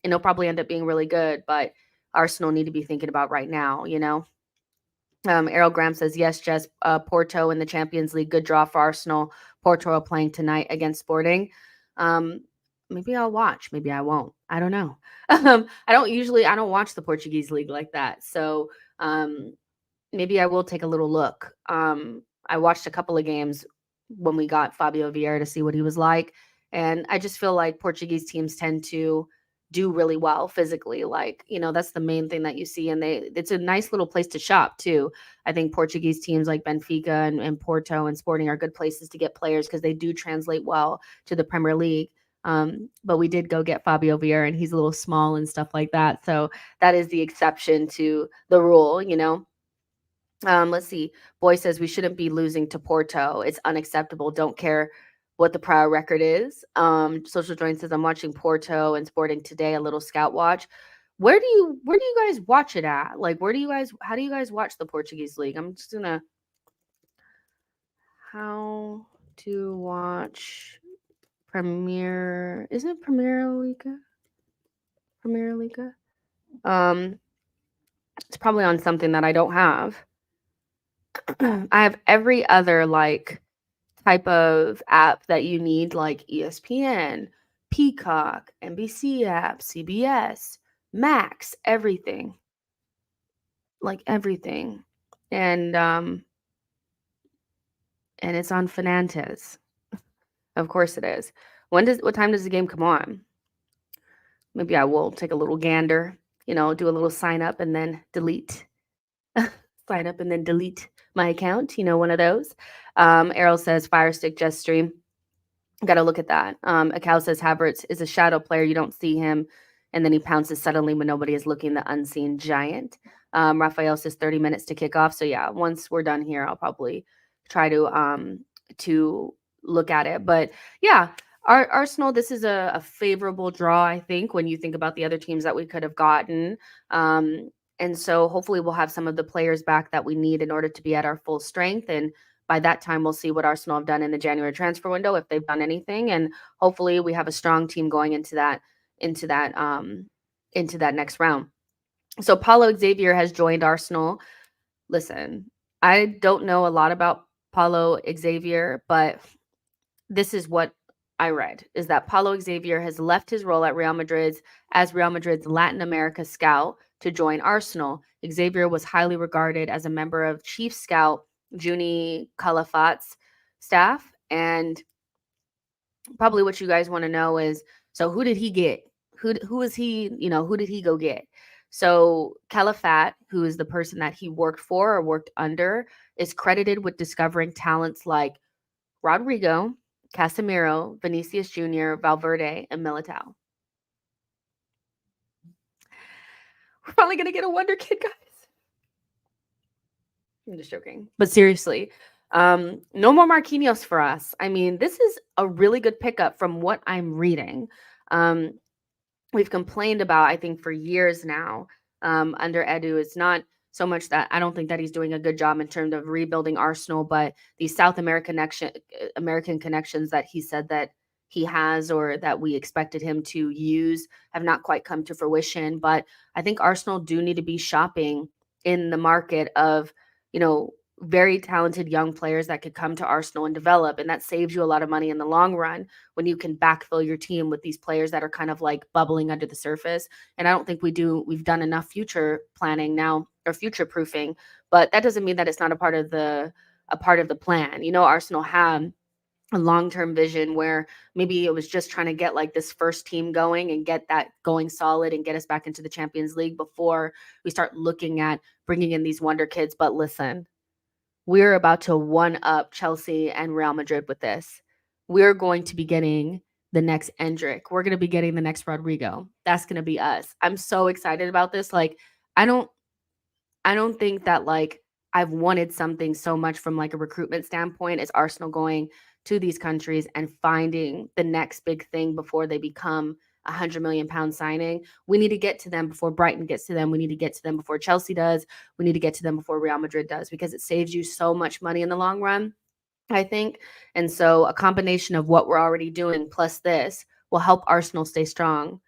and he'll probably end up being really good, but Arsenal need to be thinking about right now, you know? Errol Graham says, yes, Jess, Porto in the Champions League, good draw for Arsenal. Porto are playing tonight against Sporting. Maybe I'll watch. Maybe I won't. I don't know. I don't watch the Portuguese league like that. So maybe I will take a little look. I watched a couple of games when we got Fabio Vieira to see what he was like. And I just feel like Portuguese teams tend to do really well physically. Like, you know, that's the main thing that you see. And it's a nice little place to shop too. I think Portuguese teams like Benfica and Porto and Sporting are good places to get players because they do translate well to the Premier League. But we did go get Fabio Vieira, and he's a little small and stuff like that. So that is the exception to the rule, you know. Let's see. Boy says we shouldn't be losing to Porto. It's unacceptable. Don't care what the prior record is. Social Join says I'm watching Porto and Sporting today, a little scout watch. Where do you guys watch it at? Like, how do you guys watch the Portuguese league? I'm just gonna how to watch isn't it Premier Liga? Premier Liga? It's probably on something that I don't have. I have every other like type of app that you need, like ESPN, Peacock, NBC app, CBS, Max, everything. Like everything. And it's on Fernandez. Of course it is. What time does the game come on? Maybe I will take a little gander, you know, do a little sign up and then delete. Sign up and then delete my account, you know, one of those. Errol says Firestick just stream. Got to look at that. Akal says Havertz is a shadow player. You don't see him, and then he pounces suddenly when nobody is looking, the unseen giant. Raphael says 30 minutes to kick off. So yeah, once we're done here, I'll probably try to look at it. But yeah, Arsenal, this is a favorable draw, I think, when you think about the other teams that we could have gotten. And so hopefully we'll have some of the players back that we need in order to be at our full strength. And by that time, we'll see what Arsenal have done in the January transfer window, if they've done anything. And hopefully we have a strong team going into that next round. So Paulo Xavier has joined Arsenal. Listen, I don't know a lot about Paulo Xavier, but this is what I read, is that Paulo Xavier has left his role at Real Madrid's Latin America scout to join Arsenal. Xavier was highly regarded as a member of chief scout Juni Calafat's staff. And probably what you guys want to know is, so who did he get? Who is he, you know, who did he go get? So Calafat, who is the person that he worked for or worked under, is credited with discovering talents like Rodrigo, Casemiro, Vinicius Jr., Valverde, and Militao. We're probably going to get a wonder kid, guys. I'm just joking. But seriously, no more Marquinhos for us. I mean, this is a really good pickup from what I'm reading. We've complained about, I think, for years now under Edu. It's not so much that I don't think that he's doing a good job in terms of rebuilding Arsenal, but these South American connections that he said that he has or that we expected him to use have not quite come to fruition. But I think Arsenal do need to be shopping in the market of, you know, very talented young players that could come to Arsenal and develop. And that saves you a lot of money in the long run when you can backfill your team with these players that are kind of like bubbling under the surface. And I don't think we've done enough future planning now or future proofing, but that doesn't mean that it's not a part of the plan. You know, Arsenal had a long-term vision where maybe it was just trying to get like this first team going and get that going solid and get us back into the Champions League before we start looking at bringing in these wonder kids. But listen, we're about to one-up Chelsea and Real Madrid with this. We're going to be getting the next Endrick. We're going to be getting the next Rodrigo. That's going to be us. I'm so excited about this. Like, I don't think that like I've wanted something so much from like a recruitment standpoint as Arsenal going to these countries and finding the next big thing before they become £100 million signing. We need to get to them before Brighton gets to them. We need to get to them before Chelsea does. We need to get to them before Real Madrid does, because it saves you so much money in the long run, I think. And so a combination of what we're already doing plus this will help Arsenal stay strong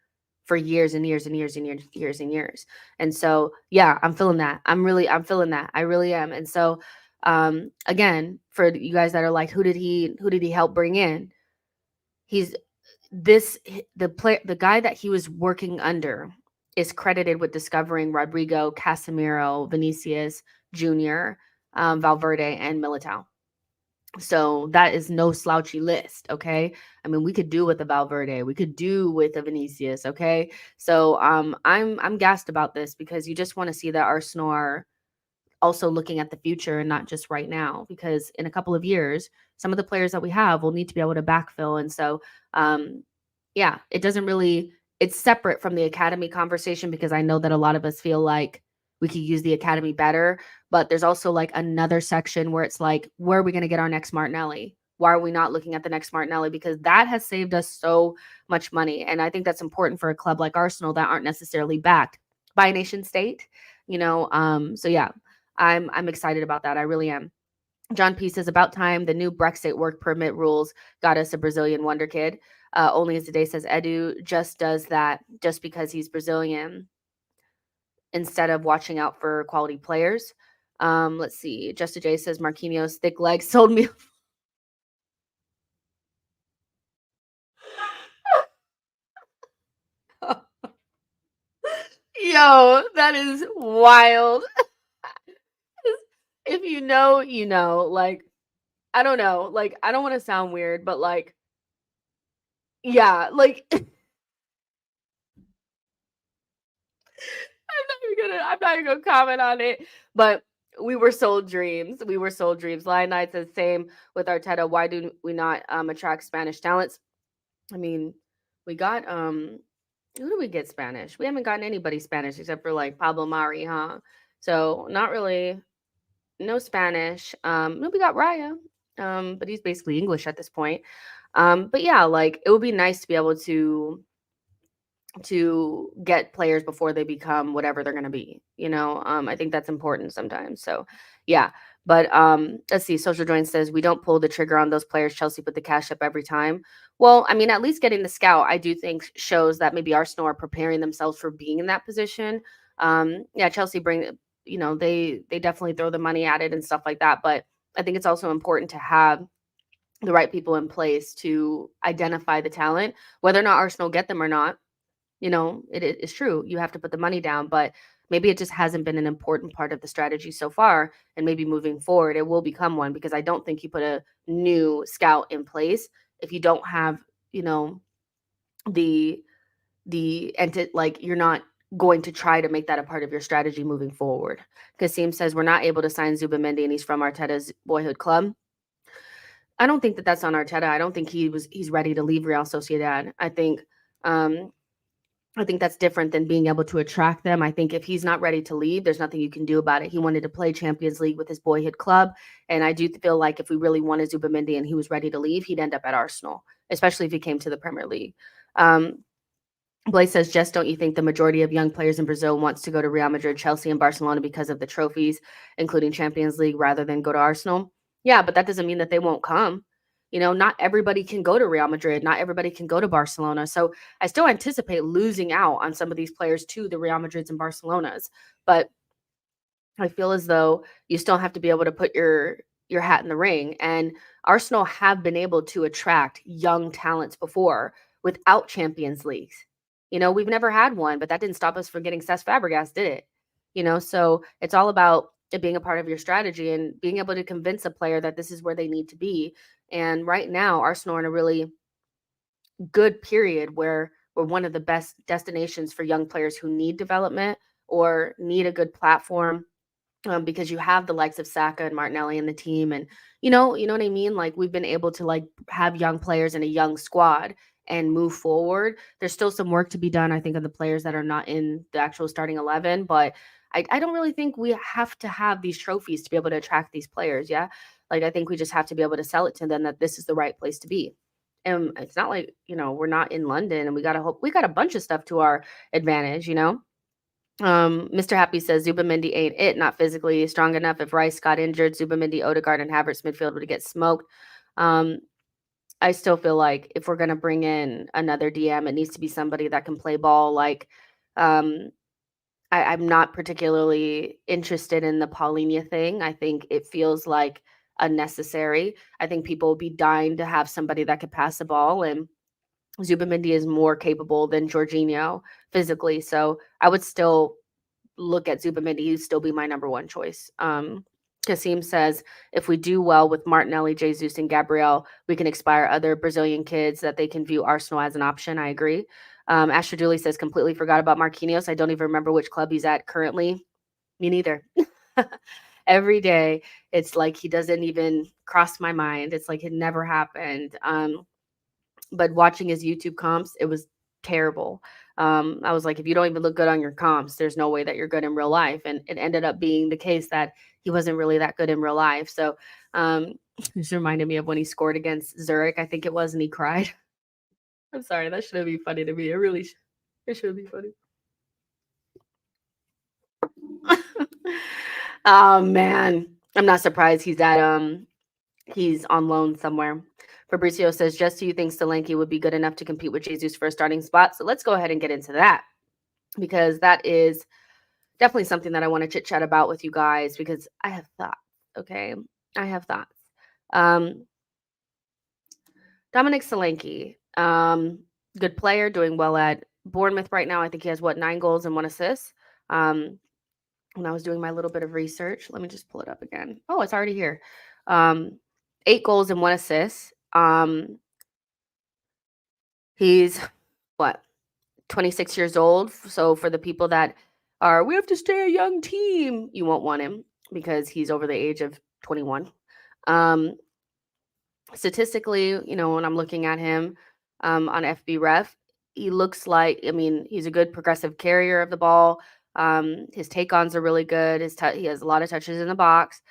for years and years and years and years and years. And so, yeah, I'm feeling that. I'm feeling that. I really am. And so, again, for you guys that are like, who did he help bring in? The guy that he was working under is credited with discovering Rodrigo, Casemiro, Vinicius Jr., Valverde, and Militao. So that is no slouchy list, okay? I mean, we could do with a Valverde, we could do with a Vinicius, okay? So I'm gassed about this, because you just want to see that Arsenal are also looking at the future and not just right now, because in a couple of years, some of the players that we have will need to be able to backfill. And so yeah, it's separate from the academy conversation, because I know that a lot of us feel like we could use the academy better, but there's also like another section where it's like, where are we going to get our next Martinelli? Why are we not looking at the next Martinelli? Because that has saved us so much money. And I think that's important for a club like Arsenal that aren't necessarily backed by a nation state, so yeah, I'm excited about that. I really am. John P says, about time the new Brexit work permit rules got us a Brazilian wonder kid. Only as today says, Edu just does that just because he's Brazilian, instead of watching out for quality players. Let's see. Just J says, Marquinhos' thick legs sold me. Yo, that is wild. If you know, you know. Like, I don't know. Like, I don't want to sound weird, but like, yeah, like I'm not even gonna comment on it. But we were sold dreams. We were sold dreams. Lion Knight says same with Arteta. Why do we not attract Spanish talents? I mean, we got who do we get Spanish? We haven't gotten anybody Spanish except for like Pablo Mari, huh? So not really, no Spanish. No, we got Raya, but he's basically English at this point. But yeah, like, it would be nice to be able to get players before they become whatever they're going to be, I think that's important sometimes. So yeah, but let's see. Social Join says, we don't pull the trigger on those players. Chelsea put the cash up every time. Well, I mean, at least getting the scout, I do think, shows that maybe Arsenal are preparing themselves for being in that position. Yeah, Chelsea they definitely throw the money at it and stuff like that, but I think it's also important to have the right people in place to identify the talent, whether or not Arsenal get them or not. It is true. You have to put the money down, but maybe it just hasn't been an important part of the strategy so far. And maybe moving forward, it will become one, because I don't think you put a new scout in place if you don't have, the like, you're not going to try to make that a part of your strategy moving forward. Kasim says, we're not able to sign Zubimendi and he's from Arteta's boyhood club. I don't think that that's on Arteta. I don't think he's ready to leave Real Sociedad. I think that's different than being able to attract them. I think if he's not ready to leave, there's nothing you can do about it. He wanted to play Champions League with his boyhood club. And I do feel like if we really wanted Zubimendi and he was ready to leave, he'd end up at Arsenal, especially if he came to the Premier League. Blaise says, Jess, don't you think the majority of young players in Brazil wants to go to Real Madrid, Chelsea, and Barcelona because of the trophies, including Champions League, rather than go to Arsenal? Yeah, but that doesn't mean that they won't come. Not everybody can go to Real Madrid. Not everybody can go to Barcelona. So I still anticipate losing out on some of these players to the Real Madrids and Barcelonas. But I feel as though you still have to be able to put your hat in the ring. And Arsenal have been able to attract young talents before without Champions Leagues. We've never had one, but that didn't stop us from getting Cesc Fabregas, did it? So it's all about it being a part of your strategy and being able to convince a player that this is where they need to be. And right now, Arsenal are in a really good period where we're one of the best destinations for young players who need development or need a good platform, because you have the likes of Saka and Martinelli in the team. And, you know what I mean? Like, we've been able to like have young players in a young squad and move forward. There's still some work to be done, I think, on the players that are not in the actual starting 11, but I don't really think we have to have these trophies to be able to attract these players. Yeah. Like, I think we just have to be able to sell it to them that this is the right place to be. And it's not like, we're not in London and we got a bunch of stuff to our advantage, Mr. Happy says Zubimendi ain't not physically strong enough. If Rice got injured, Zubimendi, Odegaard, and Havertz midfield would get smoked. I still feel like if we're going to bring in another DM, it needs to be somebody that can play ball. Like, I'm not particularly interested in the Paulinho thing. I think it feels like unnecessary. I think people will be dying to have somebody that could pass the ball, and Zubimendi is more capable than Jorginho physically. So I would still look at Zubimendi. He'd still be my number one choice. Kasim says, if we do well with Martinelli, Jesus, and Gabriel, we can inspire other Brazilian kids that they can view Arsenal as an option. I agree. Asher Dooley says, completely forgot about Marquinhos. I don't even remember which club he's at currently. Me neither. Every day, it's like he doesn't even cross my mind. It's like it never happened. But watching his YouTube comps, it was terrible. I was like, if you don't even look good on your comps, there's no way that you're good in real life. And it ended up being the case that he wasn't really that good in real life. So just reminded me of when he scored against Zurich, I think it was, and he cried. I'm sorry, that shouldn't be funny to me. It really it should be funny. Oh man, I'm not surprised he's on loan somewhere. Fabricio says, just do you think Solanke would be good enough to compete with Jesus for a starting spot? So let's go ahead and get into that, because that is definitely something that I want to chit chat about with you guys, because I have thoughts. Okay, I have thoughts. Dominic Solanke, good player, doing well at Bournemouth right now. I think he has 9 goals and 1 assist. When I was doing my little bit of research, let me just pull it up again. Oh, it's already here. 8 goals and 1 assist. He's 26 years old. So for the people that are, we have to stay a young team, you won't want him because he's over the age of 21. Statistically, when I'm looking at him on FB Ref, he looks like, he's a good progressive carrier of the ball. His take-ons are really good. He has a lot of touches in the box.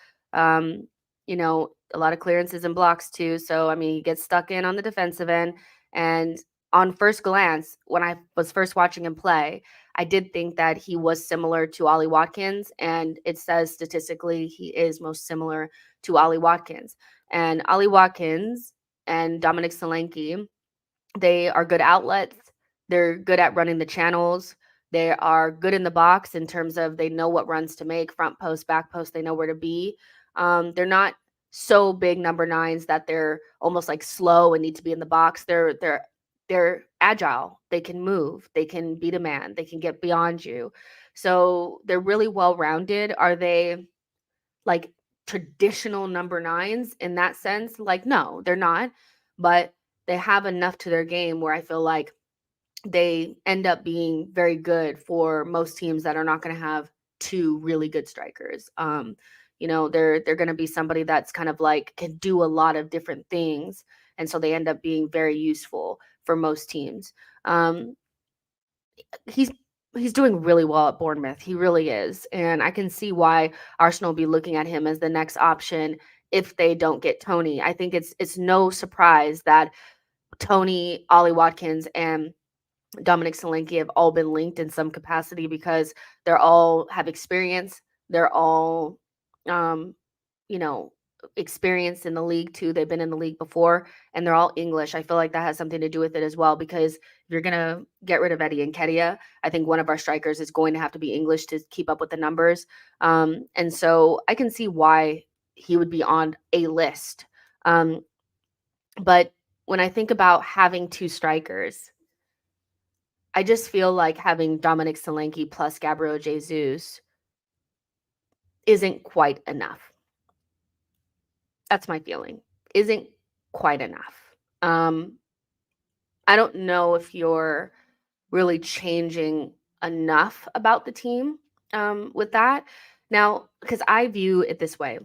A lot of clearances and blocks too. So, he gets stuck in on the defensive end. And on first glance, when I was first watching him play, I did think that he was similar to Ollie Watkins. And it says statistically he is most similar to Ollie Watkins. And Ollie Watkins and Dominic Solanke, they are good outlets. They're good at running the channels. They are good in the box in terms of they know what runs to make, front post, back post, they know where to be. They're not so big number 9s that they're almost like slow and need to be in the box. They're agile. They can move. They can beat a man. They can get beyond you. So they're really well-rounded. Are they like traditional number 9s in that sense? Like, no, they're not. But they have enough to their game where I feel like they end up being very good for most teams that are not going to have 2 really good strikers. They're going to be somebody that's kind of like can do a lot of different things. And so they end up being very useful for most teams. He's doing really well at Bournemouth. He really is. And I can see why Arsenal will be looking at him as the next option if they don't get Tony. I think it's no surprise that Tony, Ollie Watkins, and Dominic Solanke have all been linked in some capacity because they're all have experience. They're all, experienced in the league too. They've been in the league before, and they're all English. I feel like that has something to do with it as well, because if you're going to get rid of Eddie Nketiah, I think one of our strikers is going to have to be English to keep up with the numbers. And so I can see why he would be on a list. But when I think about having 2 strikers, I just feel like having Dominic Solanke plus Gabriel Jesus isn't quite enough. That's my feeling. Isn't quite enough. I don't know if you're really changing enough about the team with that. Now, because I view it this way.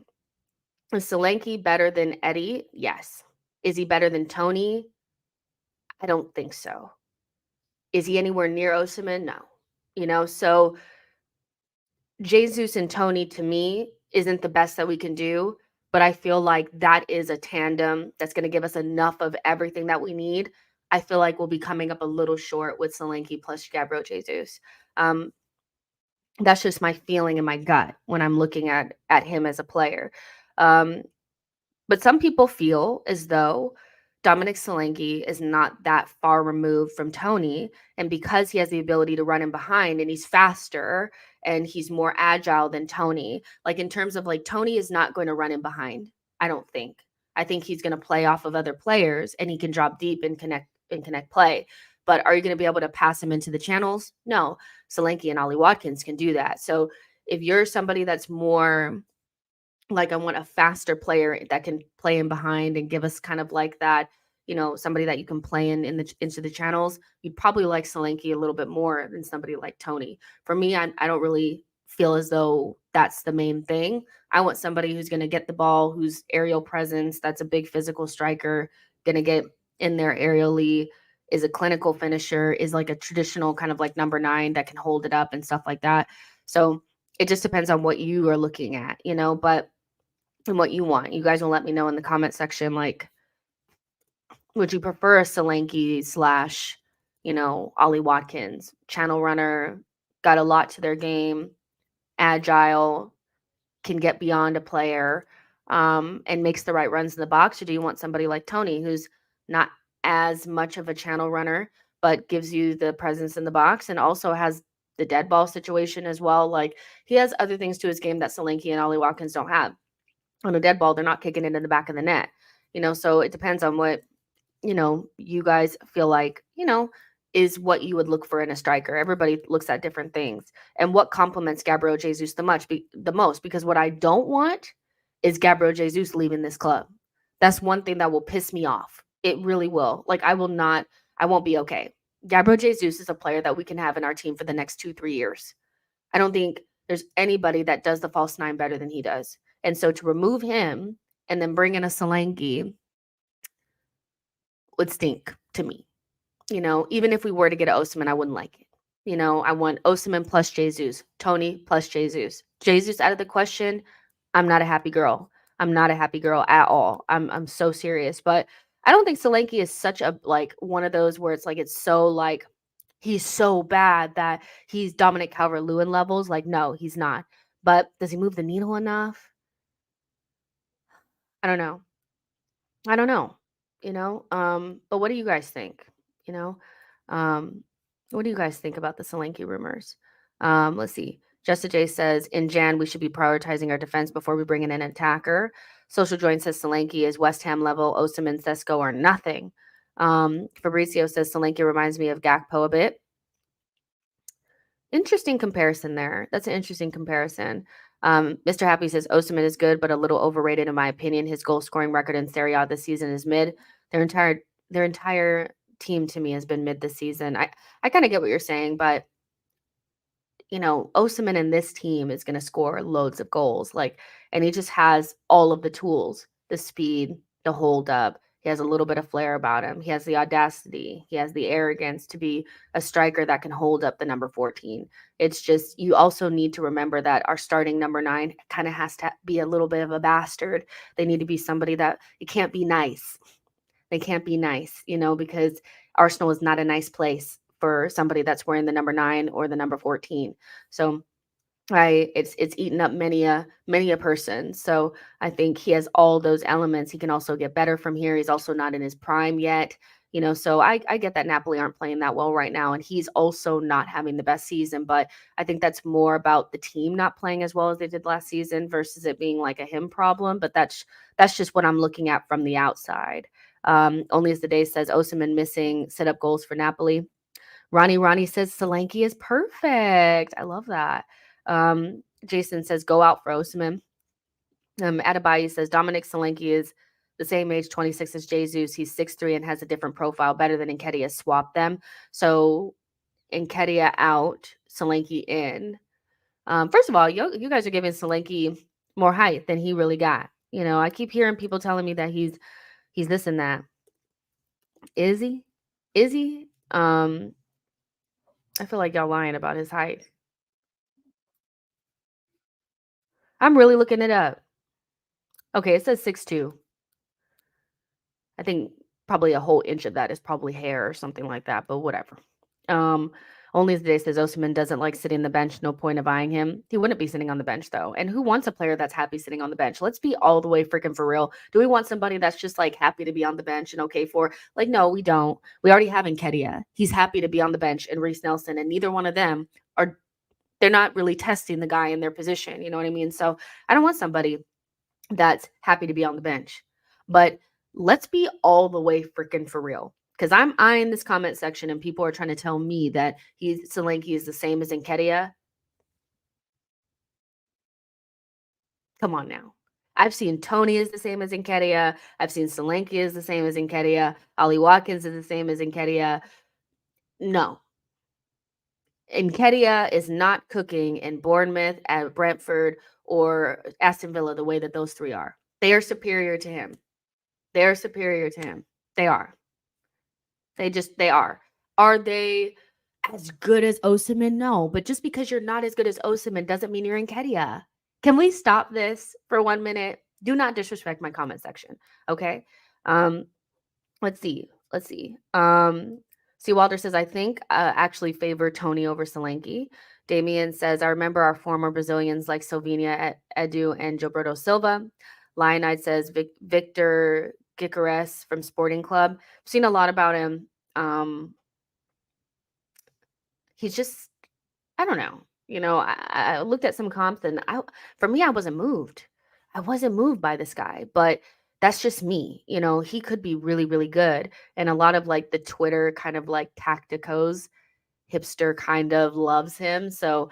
Is Solanke better than Eddie? Yes. Is he better than Tony? I don't think so. Is he anywhere near Osimhen? No. So Jesus and Tony, to me, isn't the best that we can do, but I feel like that is a tandem that's going to give us enough of everything that we need. I feel like we'll be coming up a little short with Solanke plus Gabriel Jesus. That's just my feeling in my gut when I'm looking at him as a player. But some people feel as though Dominic Solanke is not that far removed from Tony. And because he has the ability to run in behind and he's faster and he's more agile than Tony, like in terms of like Tony is not going to run in behind, I don't think. I think he's going to play off of other players and he can drop deep and connect play. But are you going to be able to pass him into the channels? No. Solanke and Ollie Watkins can do that. So if you're somebody that's more like I want a faster player that can play in behind and give us kind of like that, somebody that you can play into the channels, you'd probably like Solanke a little bit more than somebody like Tony. For me, I don't really feel as though that's the main thing. I want somebody who's going to get the ball, whose aerial presence, that's a big physical striker, going to get in there aerially, is a clinical finisher, is like a traditional kind of like number 9 that can hold it up and stuff like that. So it just depends on what you are looking at, but and what you want. You guys will let me know in the comment section, like, would you prefer a Solanke slash, Ollie Watkins, channel runner, got a lot to their game, agile, can get beyond a player, and makes the right runs in the box? Or do you want somebody like Tony, who's not as much of a channel runner, but gives you the presence in the box and also has the dead ball situation as well? Like, he has other things to his game that Solanke and Ollie Watkins don't have. On a dead ball, they're not kicking it in the back of the net, so it depends on what, you guys feel like, is what you would look for in a striker. Everybody looks at different things and what complements Gabriel Jesus the most, because what I don't want is Gabriel Jesus leaving this club. That's one thing that will piss me off. It really will. Like, I won't be okay. Gabriel Jesus is a player that we can have in our team for the next 2-3 years. I don't think there's anybody that does the false 9 better than he does. And so to remove him and then bring in a Solanke would stink to me. Even if we were to get an Osimhen, I wouldn't like it. I want Osimhen plus Jesus, Tony plus Jesus. Jesus out of the question, I'm not a happy girl. I'm not a happy girl at all. I'm so serious. But I don't think Solanke is such a, like, one of those where it's like, it's so like, he's so bad that he's Dominic Calvert-Lewin levels. Like, no, he's not. But does he move the needle enough? I don't know. But what do you guys think? You know, what do you guys think about the Solanke rumors? Let's see. Justa J says, in Jan, we should be prioritizing our defense before we bring in an attacker. Social Join says Solanke is West Ham level. Osimhen, Sesko are nothing. Fabrizio says Solanke reminds me of Gakpo a bit. Interesting comparison there. That's an interesting comparison. Mr. Happy says Osimhen is good, but a little overrated in my opinion. His goal scoring record in Serie A this season is mid. Their entire team to me has been mid this season. I kind of get what you're saying, but Osimhen in this team is going to score loads of goals. And he just has all of the tools, the speed, the hold up. He has a little bit of flair about him. He has the audacity. He has the arrogance to be a striker that can hold up the number 14. It's just, you also need to remember that our starting number 9 kind of has to be a little bit of a bastard. They need to be somebody that, it can't be nice. They can't be nice, because Arsenal is not a nice place for somebody that's wearing the number 9 or the number 14. So it's eaten up many a person. So I think he has all those elements. He can also get better from here. He's also not in his prime yet, so I get that Napoli aren't playing that well right now. And he's also not having the best season, but I think that's more about the team not playing as well as they did last season versus it being like a him problem. But that's just what I'm looking at from the outside. Only as the day says Osimhen missing set up goals for Napoli. Ronnie says Solanke is perfect. I love that. Jason says go out for Osimhen. Adebayo says Dominic Solanke is the same age, 26 as Jesus. He's 6'3" and has a different profile, better than Nketiah. Swap them. So Nketiah out, Solanke in. First of all, you guys are giving Solanke more height than he really got. I keep hearing people telling me that he's this and that. Is he? I feel like y'all lying about his height. I'm really looking it up. Okay, it says 6'2". I think probably a whole inch of that is probably hair or something like that, but whatever. Only today says Osimhen doesn't like sitting on the bench. No point of eyeing him. He wouldn't be sitting on the bench though. And who wants a player that's happy sitting on the bench? Let's be all the way freaking for real. Do we want somebody that's just like happy to be on the bench and okay for like? No, we don't. We already have Nketiah. He's happy to be on the bench, and Reece Nelson, and neither one of them are. They're not really testing the guy in their position. You know what I mean? So I don't want somebody that's happy to be on the bench. But let's be all the way freaking for real. Because I'm eyeing this comment section and people are trying to tell me that Solanke is the same as Nketiah. Come on now. I've seen Tony is the same as Nketiah. I've seen Solanke is the same as Nketiah. Ollie Watkins is the same as Nketiah. No. Nketiah is not cooking in Bournemouth, at Brentford, or Aston Villa the way that those three are. They are superior to him. They are superior to him. They are. They are. Are they as good as Osimhen? No. But just because you're not as good as Osimhen doesn't mean you're Nketiah. Can we stop this for 1 minute? Do not disrespect my comment section. Okay. Let's see. C. Walter says, I think actually favor Tony over Solanke. Damien says, I remember our former Brazilians like Silvinha, Edu, and Gilberto Silva. Lionide says, Victor Gyökeres from Sporting Club. I've seen a lot about him. He's just, I don't know. You know, I looked at some comps and for me, I wasn't moved. I wasn't moved by this guy, but that's just me. You know, he could be really, really good. And a lot of like the Twitter kind of like tacticos, hipster kind of loves him. So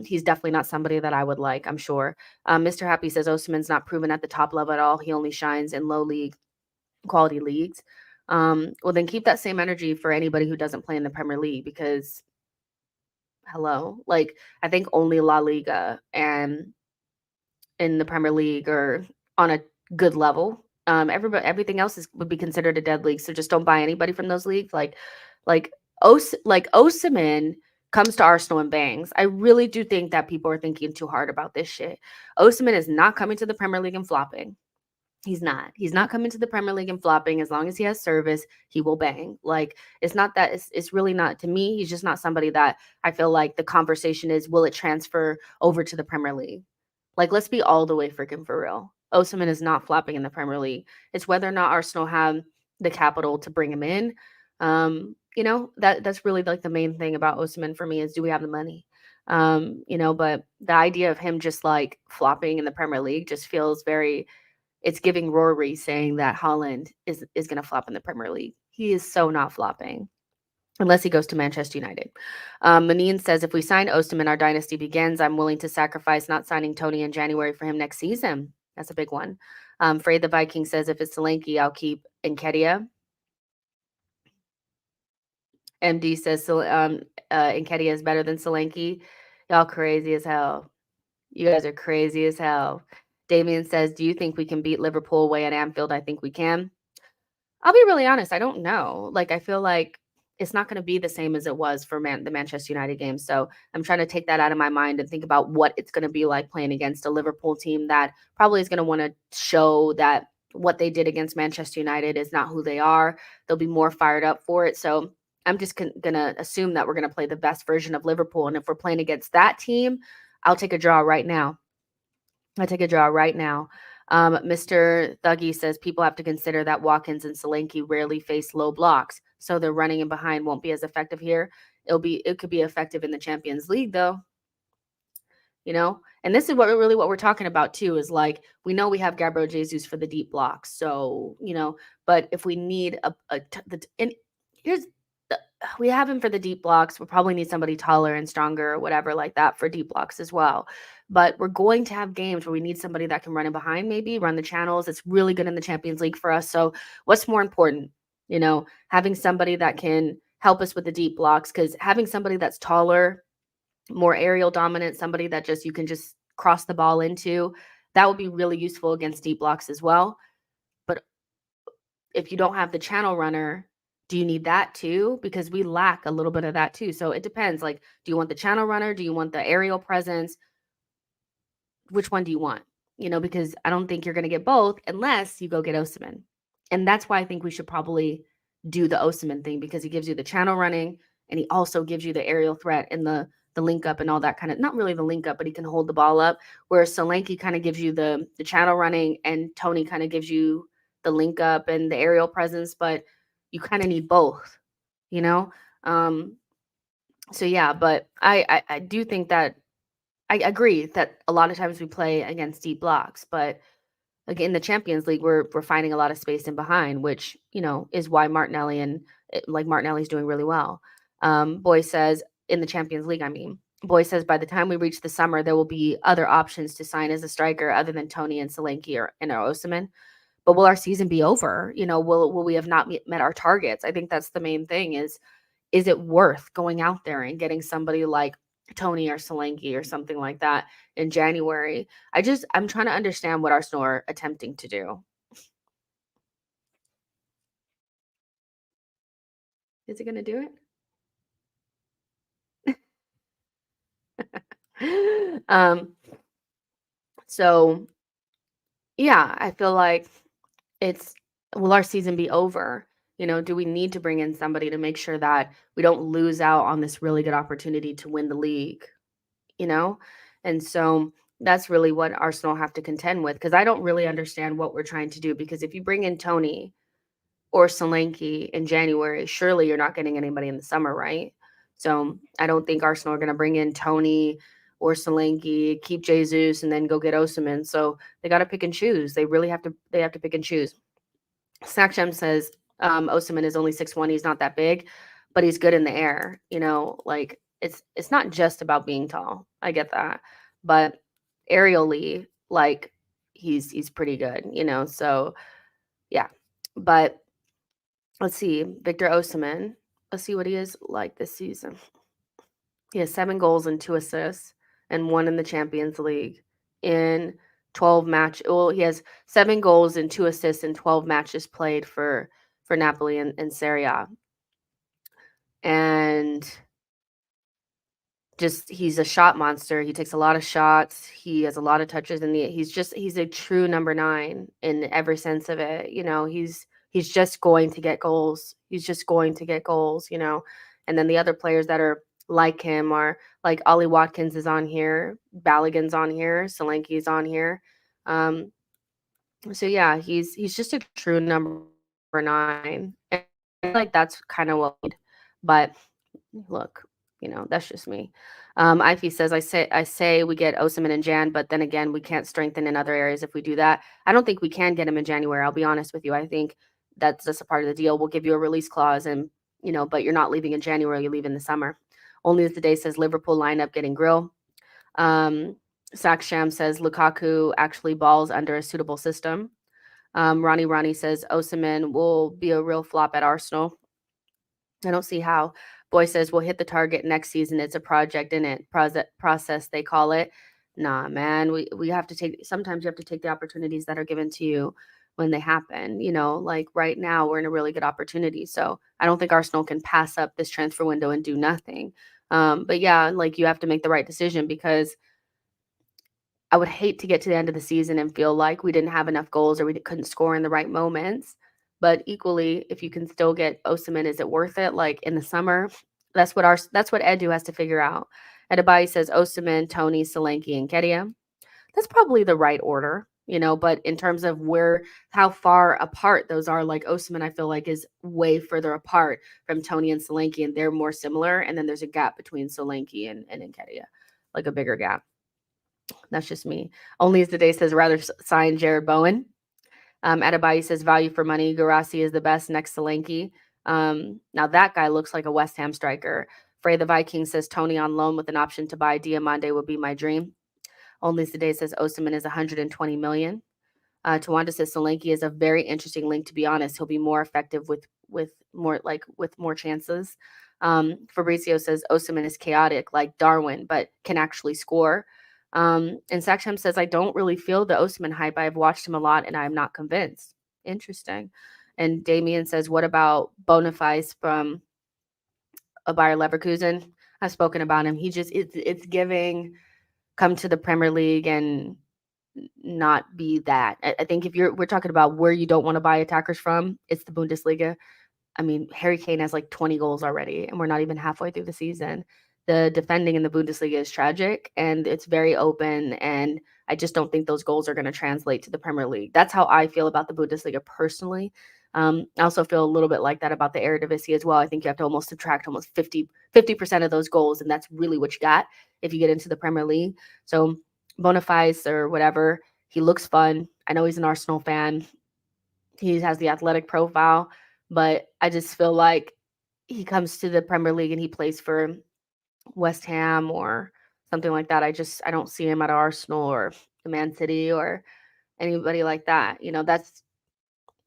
he's definitely not somebody that I would like, I'm sure. Mr. Happy says Osimhen's not proven at the top level at all. He only shines in low league quality leagues. Well, then keep that same energy for anybody who doesn't play in the Premier League because hello, like I think only La Liga and in the Premier League are on a good level. Everything else would be considered a dead league. So just don't buy anybody from those leagues. Like Osimhen comes to Arsenal and bangs. I really do think that people are thinking too hard about this shit. Osimhen is not coming to the Premier League and flopping. He's not. He's not coming to the Premier League and flopping. As long as he has service, he will bang. Like, it's not that. It's really not. To me, he's just not somebody that I feel like the conversation is, will it transfer over to the Premier League? Like, let's be all the way freaking for real. Osimhen is not flopping in the Premier League. It's whether or not Arsenal have the capital to bring him in. You know, that's really like the main thing about Osimhen for me is, do we have the money? You know, but the idea of him just like flopping in the Premier League just feels very, it's giving Rory saying that Haaland is going to flop in the Premier League. He is so not flopping unless he goes to Manchester United. Manine says, if we sign Osimhen, our dynasty begins. I'm willing to sacrifice not signing Tony in January for him next season. That's a big one. Frey the Viking says, if it's Solanke, I'll keep Nketiah. MD says, Nketiah is better than Solanke. Y'all crazy as hell. You guys are crazy as hell. Damien says, do you think we can beat Liverpool away at Anfield? I think we can. I'll be really honest. I don't know. Like, I feel like it's not going to be the same as it was for the Manchester United game. So I'm trying to take that out of my mind and think about what it's going to be like playing against a Liverpool team that probably is going to want to show that what they did against Manchester United is not who they are. They'll be more fired up for it. So I'm just going to assume that we're going to play the best version of Liverpool. And if we're playing against that team, I'll take a draw right now. Mr. Thuggy says people have to consider that Watkins and Solanke rarely face low blocks, so their running in behind won't be as effective here. It could be effective in the Champions League though. You know, and this is what we're talking about too, is like, we know we have Gabriel Jesus for the deep blocks. So, you know, but if we need we have him for the deep blocks. We'll probably need somebody taller and stronger or whatever like that for deep blocks as well. But we're going to have games where we need somebody that can run in behind, maybe run the channels. It's really good in the Champions League for us. So what's more important? You know, having somebody that can help us with the deep blocks, because having somebody that's taller, more aerial dominant, somebody that you can just cross the ball into, that would be really useful against deep blocks as well. But if you don't have the channel runner, do you need that too? Because we lack a little bit of that too. So it depends. Like, do you want the channel runner? Do you want the aerial presence? Which one do you want? because I don't think you're going to get both unless you go get Osimhen. And that's why I think we should probably do the Osimhen thing, because he gives you the channel running and he also gives you the aerial threat and the link up and all that kind of, not really the link up, but he can hold the ball up. Whereas Solanke kind of gives you the channel running and Tony kind of gives you the link up and the aerial presence, but you kind of need both, So yeah, but I do think that I agree that a lot of times we play against deep blocks, but again, in the Champions League, we're finding a lot of space in behind, which, is why Martinelli's doing really well. Boy says in the Champions League, Boy says by the time we reach the summer, there will be other options to sign as a striker other than Tony and Solanke or Osimhen. But will our season be over? Will we have not met our targets? I think that's the main thing is it worth going out there and getting somebody like Tony or Solanke or something like that in January? I'm trying to understand what Arsenal are attempting to do. Is it going to do it? So yeah, I feel like will our season be over? Do we need to bring in somebody to make sure that we don't lose out on this really good opportunity to win the league? And so that's really what Arsenal have to contend with, because I don't really understand what we're trying to do, because if you bring in Tony or Solanke in January, surely you're not getting anybody in the summer, right? So I don't think Arsenal are going to bring in Tony or Solanke, keep Jesus, and then go get Osimhen. So they got to pick and choose. They really have to pick and choose. Snacksham says Osimhen is only 6'1". He's not that big, but he's good in the air. It's not just about being tall. I get that. But aerially, he's pretty good, So yeah. But let's see, Victor Osimhen. Let's see what he is like this season. He has 7 goals and 2 assists and 1 in the Champions League in 12 matches. Well, he has 7 goals and 2 assists in 12 matches played for Napoli and Serie A. And he's a shot monster. He takes a lot of shots. He has a lot of touches he's a true number 9 in every sense of it. He's just going to get goals. He's just going to get goals, And then the other players that are like him are like Ollie Watkins is on here, Balogun's on here, Solanke's on here. So yeah, he's just a true number 9. And I feel like that's kind of what we need. But look, that's just me. Ify says, I say we get Osimhen in Jan, but then again, we can't strengthen in other areas if we do that. I don't think we can get him in January. I'll be honest with you. I think that's just a part of the deal. We'll give you a release clause and, but you're not leaving in January, you leave in the summer. Only as the day says Liverpool lineup getting grill. Saksham says Lukaku actually balls under a suitable system. Ronnie says Osimhen will be a real flop at Arsenal. I don't see how. Boy says we'll hit the target next season. It's a project in it. Process, they call it. Nah, man. We have to sometimes you have to take the opportunities that are given to you when they happen. Like right now we're in a really good opportunity. So I don't think Arsenal can pass up this transfer window and do nothing. But yeah, you have to make the right decision, because I would hate to get to the end of the season and feel like we didn't have enough goals or we couldn't score in the right moments. But equally, if you can still get Osimhen, is it worth it? In the summer, that's what Edu has to figure out. Adebayo says Osimhen, Tony, Solanke, and Kedia. That's probably the right order, but in terms of how far apart those are, Osimhen, I feel like is way further apart from Tony and Solanke, and they're more similar. And then there's a gap between Solanke and Kedia, a bigger gap. That's just me. Only as the day says rather sign Jared Bowen. Adebayo says value for money. Guirassy is the best next to Solanke. Now that guy looks like a West Ham striker. Frey the Viking says Tony on loan with an option to buy Diamande would be my dream. Only today says Osimhen is 120 million. Tawanda says Solanke is a very interesting link. To be honest, he'll be more effective with more chances. Fabrizio says Osimhen is chaotic like Darwin, but can actually score. And Saksham says I don't really feel the Osimhen hype. I've watched him a lot and I'm not convinced. Interesting. And Damien says, what about Boniface from Bayer Leverkusen? I've spoken about him. He just it's giving come to the Premier League and not be that. I think if we're talking about where you don't want to buy attackers from, it's the Bundesliga. I mean, Harry Kane has like 20 goals already, and we're not even halfway through the season. The defending in the Bundesliga is tragic, and it's very open, and I just don't think those goals are going to translate to the Premier League. That's how I feel about the Bundesliga personally. I also feel a little bit like that about the Eredivisie as well. I think you have to almost subtract almost 50% of those goals, and that's really what you got if you get into the Premier League. So Boniface or whatever, he looks fun. I know he's an Arsenal fan. He has the athletic profile, but I just feel like he comes to the Premier League and he plays for West Ham or something like that. I don't see him at Arsenal or the Man City or anybody like that.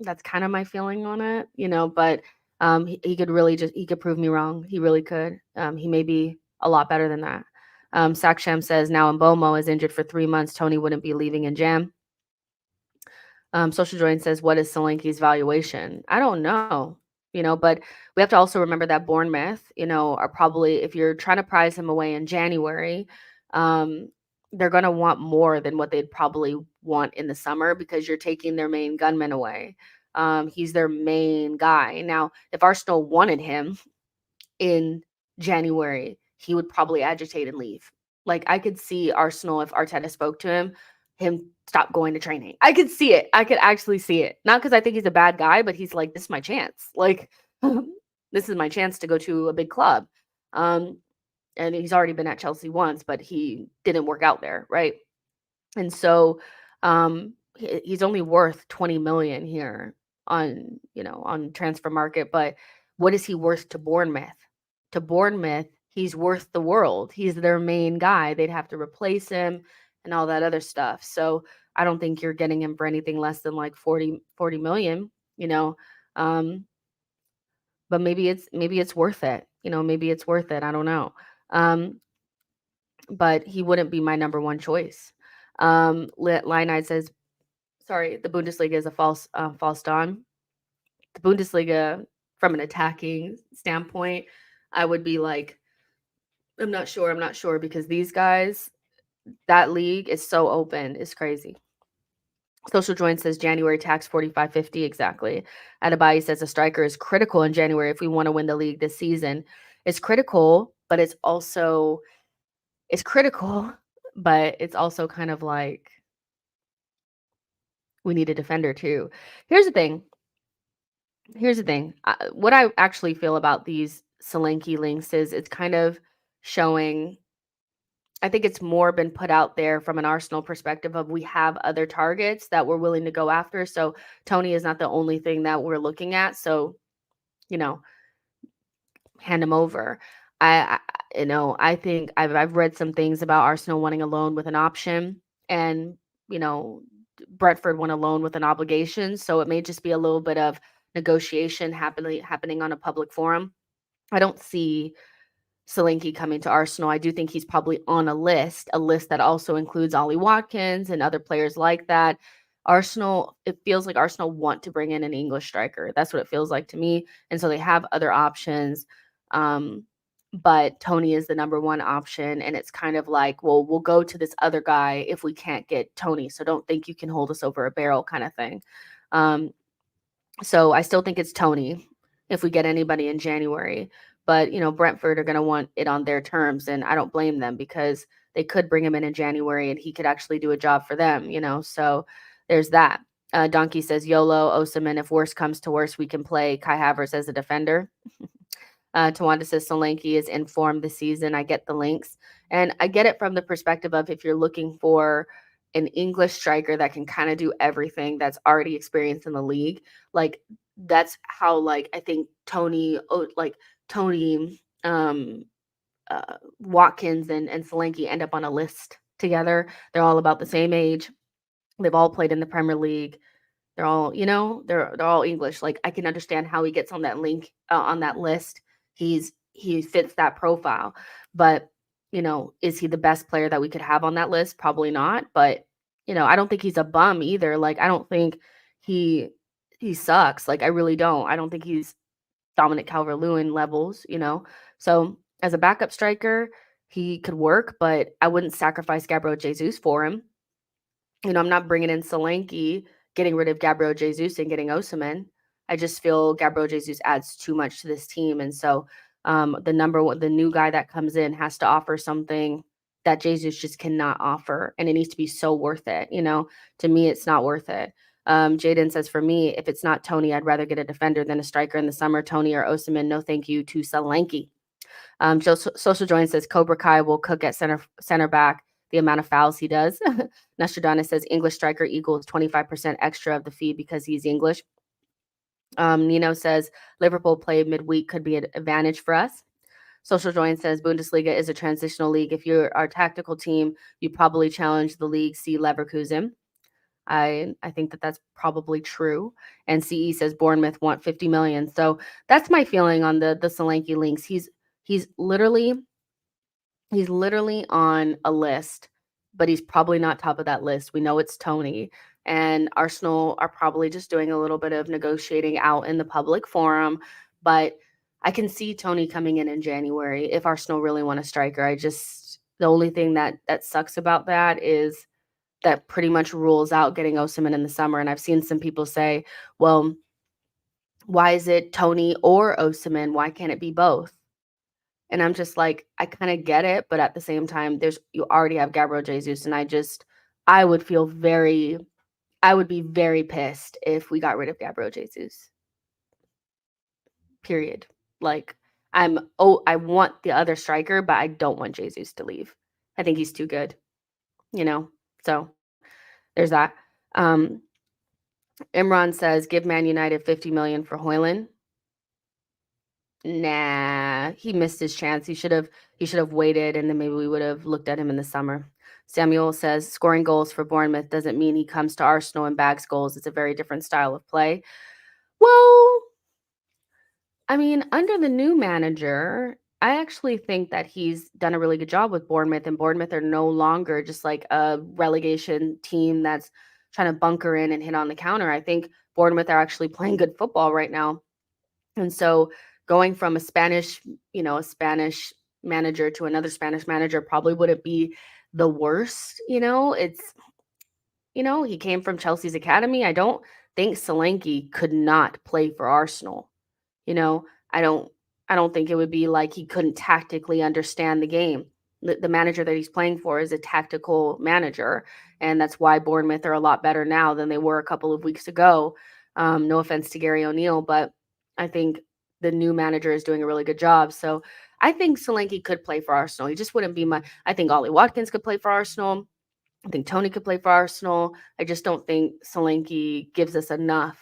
That's kind of my feeling on it, but he could really he could prove me wrong. He really could. He may be a lot better than that. Saksham says now Mbomo is injured for 3 months. Tony wouldn't be leaving in Jam. Social Join says, what is Solanke's valuation? I don't know, but we have to also remember that Bournemouth, are probably, if you're trying to prize him away in January, they're going to want more than what they'd probably want in the summer because you're taking their main gunman away. He's their main guy. Now, if Arsenal wanted him in January, he would probably agitate and leave. Like I could see Arsenal, if Arteta spoke to him stop going to training. I could see it. I could actually see it. Not because I think he's a bad guy, but he's like, this is my chance. Like, this is my chance to go to a big club. And he's already been at Chelsea once, but he didn't work out there, right? And so he's only worth 20 million here on transfer market. But what is he worth to Bournemouth? To Bournemouth, he's worth the world. He's their main guy. They'd have to replace him and all that other stuff. So I don't think you're getting him for anything less than like 40 million, but maybe it's worth it. Maybe it's worth it. I don't know. But he wouldn't be my number one choice. Lionide says, sorry, the Bundesliga is a false dawn. The Bundesliga, from an attacking standpoint, I would be like, I'm not sure because these guys, that league is so open. It's crazy. Social Join says January tax 45.50 exactly. Adebayo says a striker is critical in January if we want to win the league this season. It's critical, but it's critical, but it's also kind of like we need a defender too. Here's the thing. What I actually feel about these Solanke links is it's kind of showing. I think it's more been put out there from an Arsenal perspective of we have other targets that we're willing to go after. So Tony is not the only thing that we're looking at. So, hand him over. I think I've read some things about Arsenal wanting a loan with an option and, Brentford want a loan with an obligation. So it may just be a little bit of negotiation happening on a public forum. I don't see Solanke coming to Arsenal. I do think he's probably on a list that also includes Ollie Watkins and other players like that. Arsenal, it feels like Arsenal want to bring in an English striker. That's what it feels like to me. And so they have other options. But Tony is the number one option. And it's kind of like, well, we'll go to this other guy if we can't get Tony. So don't think you can hold us over a barrel kind of thing. So I still think it's Tony if we get anybody in January. But, Brentford are going to want it on their terms, and I don't blame them because they could bring him in January and he could actually do a job for them, So there's that. Donkey says, YOLO, Osimhen, if worse comes to worse, we can play Kai Havertz as a defender. Tawanda says, Solanke is in form this season. I get the links. And I get it from the perspective of if you're looking for an English striker that can kind of do everything that's already experienced in the league, like that's how, I think Tony, Watkins and Solanke end up on a list together. They're all about the same age. They've all played in the Premier League. They're all, they're all English. Like I can understand how he gets on that on that list. He fits that profile. But, is he the best player that we could have on that list? Probably not. But, I don't think he's a bum either. Like I don't think he sucks. Like I really don't. I don't think he's Dominic Calvert-Lewin levels, So as a backup striker, he could work, but I wouldn't sacrifice Gabriel Jesus for him. I'm not bringing in Solanke, getting rid of Gabriel Jesus and getting Osimhen. I just feel Gabriel Jesus adds too much to this team. And so the new guy that comes in has to offer something that Jesus just cannot offer. And it needs to be so worth it. To me, it's not worth it. Jaden says, for me, if it's not Tony, I'd rather get a defender than a striker in the summer. Tony or Osimhen, no thank you to Solanke. Social Join says Cobra Kai will cook at center back the amount of fouls he does. Nostradamus says English striker equals 25% extra of the fee because he's English. Nino says Liverpool play midweek could be an advantage for us. Social Join says Bundesliga is a transitional league. If you're our tactical team, you probably challenge the league. See Leverkusen. I think that's probably true. And CE says Bournemouth want 50 million. So that's my feeling on the Solanke links. He's literally on a list, but he's probably not top of that list. We know it's Tony. And Arsenal are probably just doing a little bit of negotiating out in the public forum. But I can see Tony coming in January if Arsenal really want a striker. The only thing that sucks about that is that pretty much rules out getting Osimhen in the summer. And I've seen some people say, well, why is it Tony or Osimhen? Why can't it be both? And I'm just like, I kind of get it. But at the same time, you already have Gabriel Jesus. And I would be very pissed if we got rid of Gabriel Jesus. Period. Like, I want the other striker, but I don't want Jesus to leave. I think he's too good, so there's that. Imran says, give Man United 50 million for Højlund. Nah, he missed his chance. He should have waited, and then maybe we would have looked at him in the summer. Samuel says, scoring goals for Bournemouth doesn't mean he comes to Arsenal and bags goals. It's a very different style of play. Well, I mean, under the new manager, I actually think that he's done a really good job with Bournemouth, and Bournemouth are no longer just like a relegation team that's trying to bunker in and hit on the counter. I think Bournemouth are actually playing good football right now. And so going from a Spanish manager to another Spanish manager probably wouldn't be the worst. It's, he came from Chelsea's academy. I don't think Solanke could not play for Arsenal. I don't think it would be like he couldn't tactically understand the game. The manager that he's playing for is a tactical manager, and that's why Bournemouth are a lot better now than they were a couple of weeks ago. No offense to Gary O'Neill, but I think the new manager is doing a really good job. So I think Solanke could play for Arsenal. He just wouldn't be I think Ollie Watkins could play for Arsenal. I think Tony could play for Arsenal. I just don't think Solanke gives us enough,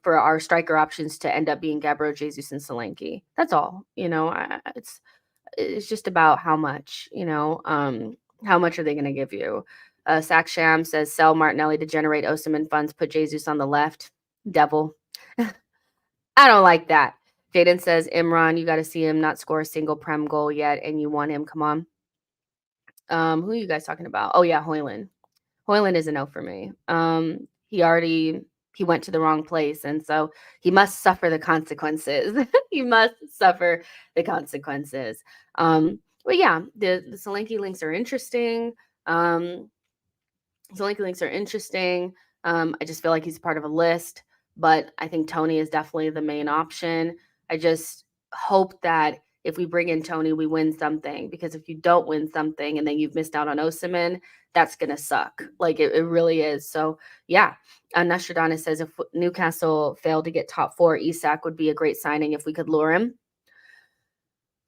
for our striker options to end up being Gabriel Jesus and Solanke. That's all. It's just about how much, how much are they going to give you? Sack Sham says, sell Martinelli to generate Osimhen funds, put Jesus on the left. Devil. I don't like that. Jaden says, Imran, you got to see him not score a single Prem goal yet, and you want him. Come on. Who are you guys talking about? Oh, yeah, Højlund. Højlund is a no for me. He went to the wrong place, and so he must suffer the consequences. He must suffer the consequences. But yeah, the Solanke links are interesting. I just feel like he's part of a list, but I think Tony is definitely the main option. I just hope that if we bring in Tony, we win something, because if you don't win something and then you've missed out on Osimhen, that's going to suck. Like it really is. So yeah. Nostradamus says, if Newcastle failed to get top 4, Isak would be a great signing if we could lure him.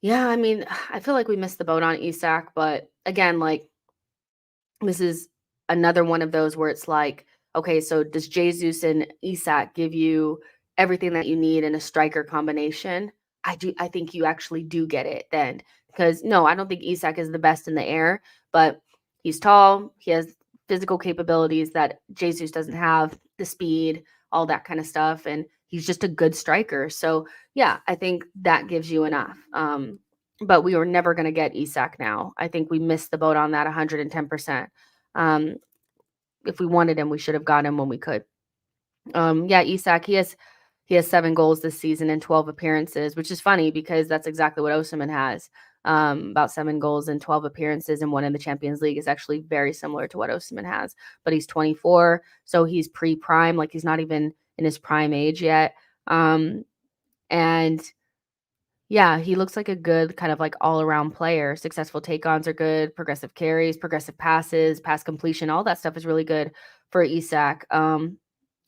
Yeah, I mean, I feel like we missed the boat on Isak, but again, like, this is another one of those where it's like, okay, so does Jesus and Isak give you everything that you need in a striker combination? I think you actually do get it then, because no, I don't think Isak is the best in the air, but he's tall. He has physical capabilities that Jesus doesn't have, the speed, all that kind of stuff. And he's just a good striker. So yeah, I think that gives you enough. But we were never going to get Isak now. I think we missed the boat on that 110%. If we wanted him, we should have got him when we could. Yeah, Isak, he has 7 goals this season and 12 appearances, which is funny because that's exactly what Osimhen has. about 7 goals and 12 appearances and 1 in the Champions League is actually very similar to what Osimhen has. But he's 24, so he's pre-prime, like he's not even in his prime age yet. And yeah, he looks like a good kind of like all-around player. Successful take-ons are good, progressive carries, progressive passes, pass completion, all that stuff is really good for Isak.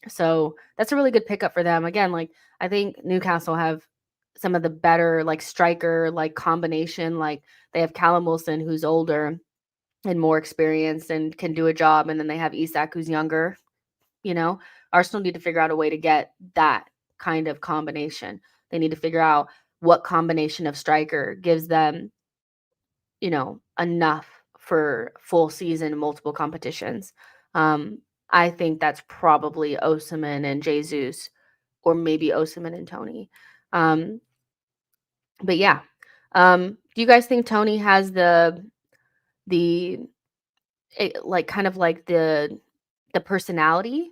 So that's a really good pickup for them. Again, like I think Newcastle have some of the better like striker like combination. Like they have Callum Wilson, who's older and more experienced and can do a job, and then they have Isak, who's younger. Arsenal need to figure out a way to get that kind of combination. They need to figure out what combination of striker gives them, enough for full season, multiple competitions. I think that's probably Osimhen and Jesus, or maybe Osimhen and Tony. But yeah, do you guys think Tony has the personality?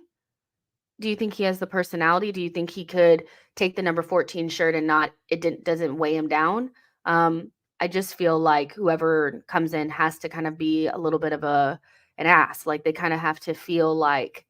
Do you think he has the personality? Do you think he could take the number 14 shirt and doesn't weigh him down? I just feel like whoever comes in has to kind of be a little bit of an ass. Like they kind of have to feel like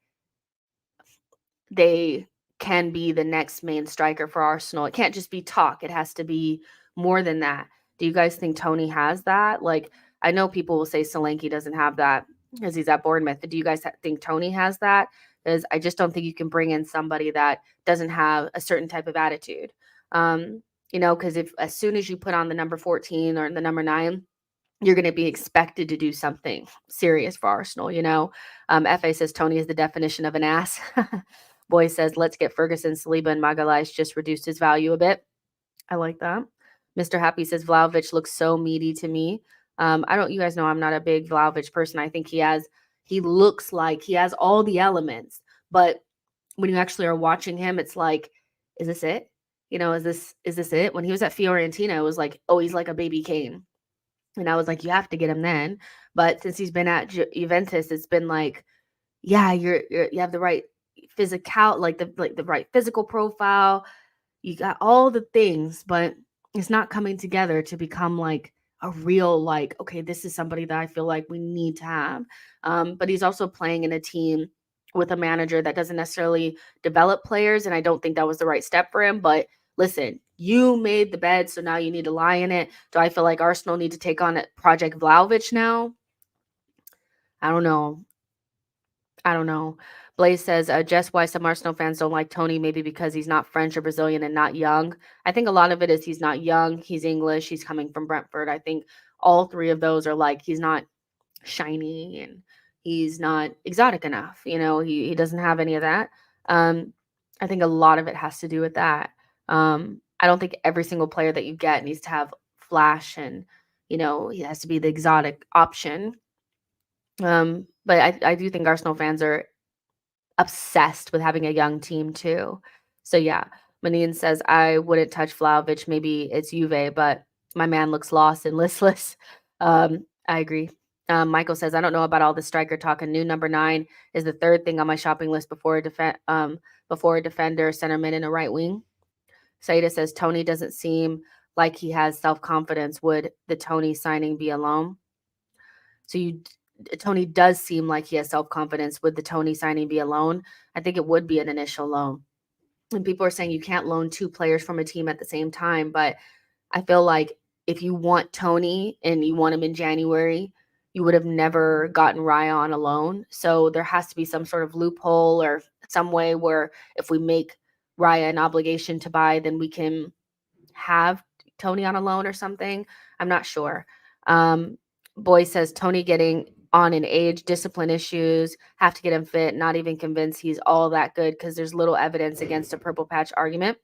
they can be the next main striker for Arsenal. It can't just be talk. It has to be more than that. Do you guys think Tony has that? Like, I know people will say Solanke doesn't have that because he's at Bournemouth, but do you guys think Tony has that? Because I just don't think you can bring in somebody that doesn't have a certain type of attitude. Because if as soon as you put on the number 14 or the number 9, you're going to be expected to do something serious for Arsenal, FA says Tony is the definition of an ass. Boy says, let's get Ferguson, Saliba, and Magalhaes just reduced his value a bit. I like that. Mr. Happy says, Vlahovic looks so meaty to me. You guys know I'm not a big Vlahovic person. I think he looks like he has all the elements, but when you actually are watching him, it's like, is this it? Is this it? When he was at Fiorentina, it was like, oh, he's like a baby Kane. And I was like, you have to get him then. But since he's been at Juventus, it's been like, yeah, you have the right physical, like the right physical profile. You got all the things, but it's not coming together to become like a real, like, okay, this is somebody that I feel like we need to have. But he's also playing in a team with a manager that doesn't necessarily develop players. And I don't think that was the right step for him. But listen, you made the bed, so now you need to lie in it. Do I feel like Arsenal need to take on Project Vlahovic now? I don't know. Blaze says, just why some Arsenal fans don't like Tony, maybe because he's not French or Brazilian and not young. I think a lot of it is he's not young. He's English. He's coming from Brentford. I think all three of those are like, he's not shiny and he's not exotic enough. He doesn't have any of that. I think a lot of it has to do with that. I don't think every single player that you get needs to have flash and, he has to be the exotic option. But I do think Arsenal fans are obsessed with having a young team too. So yeah, Manine says, I wouldn't touch Vlahovic. Maybe it's Juve, but my man looks lost and listless. I agree. Michael says, I don't know about all the striker talk. A new number 9 is the third thing on my shopping list before a defender, centerman, and a right wing. Saida says, Tony doesn't seem like he has self-confidence. Would the Tony signing be a loan? So Tony does seem like he has self-confidence. Would the Tony signing be a loan? I think it would be an initial loan. And people are saying you can't loan 2 players from a team at the same time. But I feel like if you want Tony and you want him in January, you would have never gotten Raya on a loan. So there has to be some sort of loophole or some way where if we make Raya an obligation to buy, then we can have Tony on a loan or something. I'm not sure. Boy says Tony getting on in age, discipline issues, have to get him fit, not even convinced he's all that good because there's little evidence against a purple patch argument.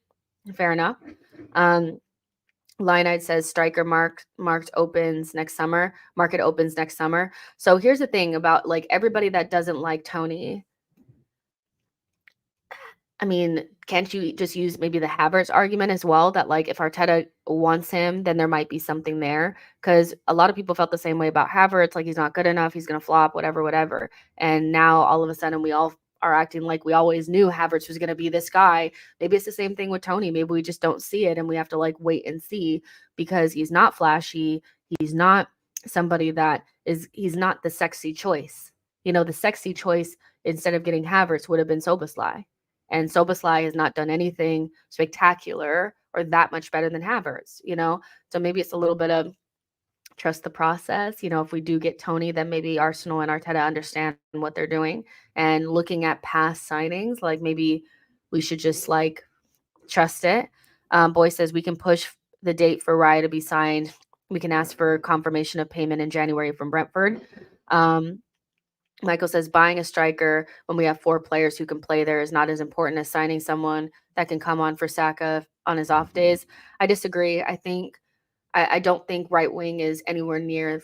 Fair enough. Lionite says striker market opens next summer. So here's the thing about like everybody that doesn't like Tony. I mean, can't you just use maybe the Havertz argument as well? That like if Arteta wants him, then there might be something there. Because a lot of people felt the same way about Havertz. Like he's not good enough. He's going to flop, whatever. And now all of a sudden we all are acting like we always knew Havertz was going to be this guy. Maybe it's the same thing with Tony. Maybe we just don't see it and we have to like wait and see because he's not flashy. He's not somebody that he's not the sexy choice. You know, the sexy choice instead of getting Havertz would have been Szoboszlai. And Szoboszlai has not done anything spectacular or that much better than Havertz, you know? So maybe it's a little bit of trust the process. You know, if we do get Tony, then maybe Arsenal and Arteta understand what they're doing. And looking at past signings, like maybe we should just like trust it. Boy says we can push the date for Raya to be signed. We can ask for confirmation of payment in January from Brentford. Michael says buying a striker when we have 4 players who can play there is not as important as signing someone that can come on for Saka on his off days. I disagree. I don't think right wing is anywhere near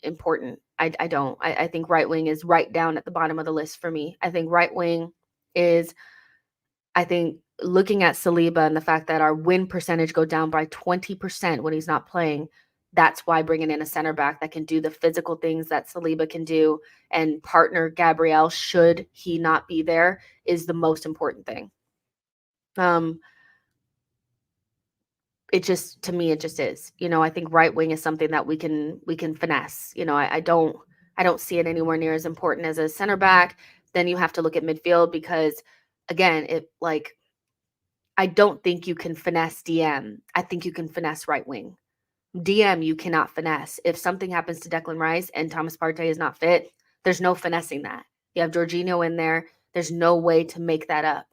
important. I don't. I think right wing is right down at the bottom of the list for me. I think right wing is, looking at Saliba and the fact that our win percentage go down by 20% when he's not playing, that's why bringing in a center back that can do the physical things that Saliba can do and partner Gabriel should he not be there is the most important thing. It just, to me, it just is. You know, I think right wing is something that we can finesse. You know, I don't see it anywhere near as important as a center back. Then you have to look at midfield because, again, I don't think you can finesse DM. I think you can finesse right wing. DM you cannot finesse. If something happens to Declan Rice and Thomas Partey is not fit, there's no finessing that. You have Jorginho in there. There's no way to make that up.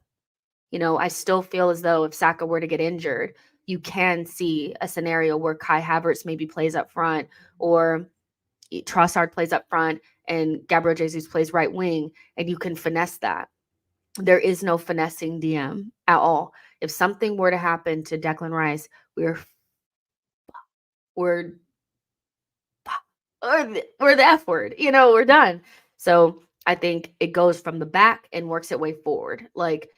You know, I still feel as though if Saka were to get injured, you can see a scenario where Kai Havertz maybe plays up front or Trossard plays up front and Gabriel Jesus plays right wing, and you can finesse that. There is no finessing DM at all. If something were to happen to Declan Rice, we're the F word, you know, we're done. So I think it goes from the back and works its way forward. Like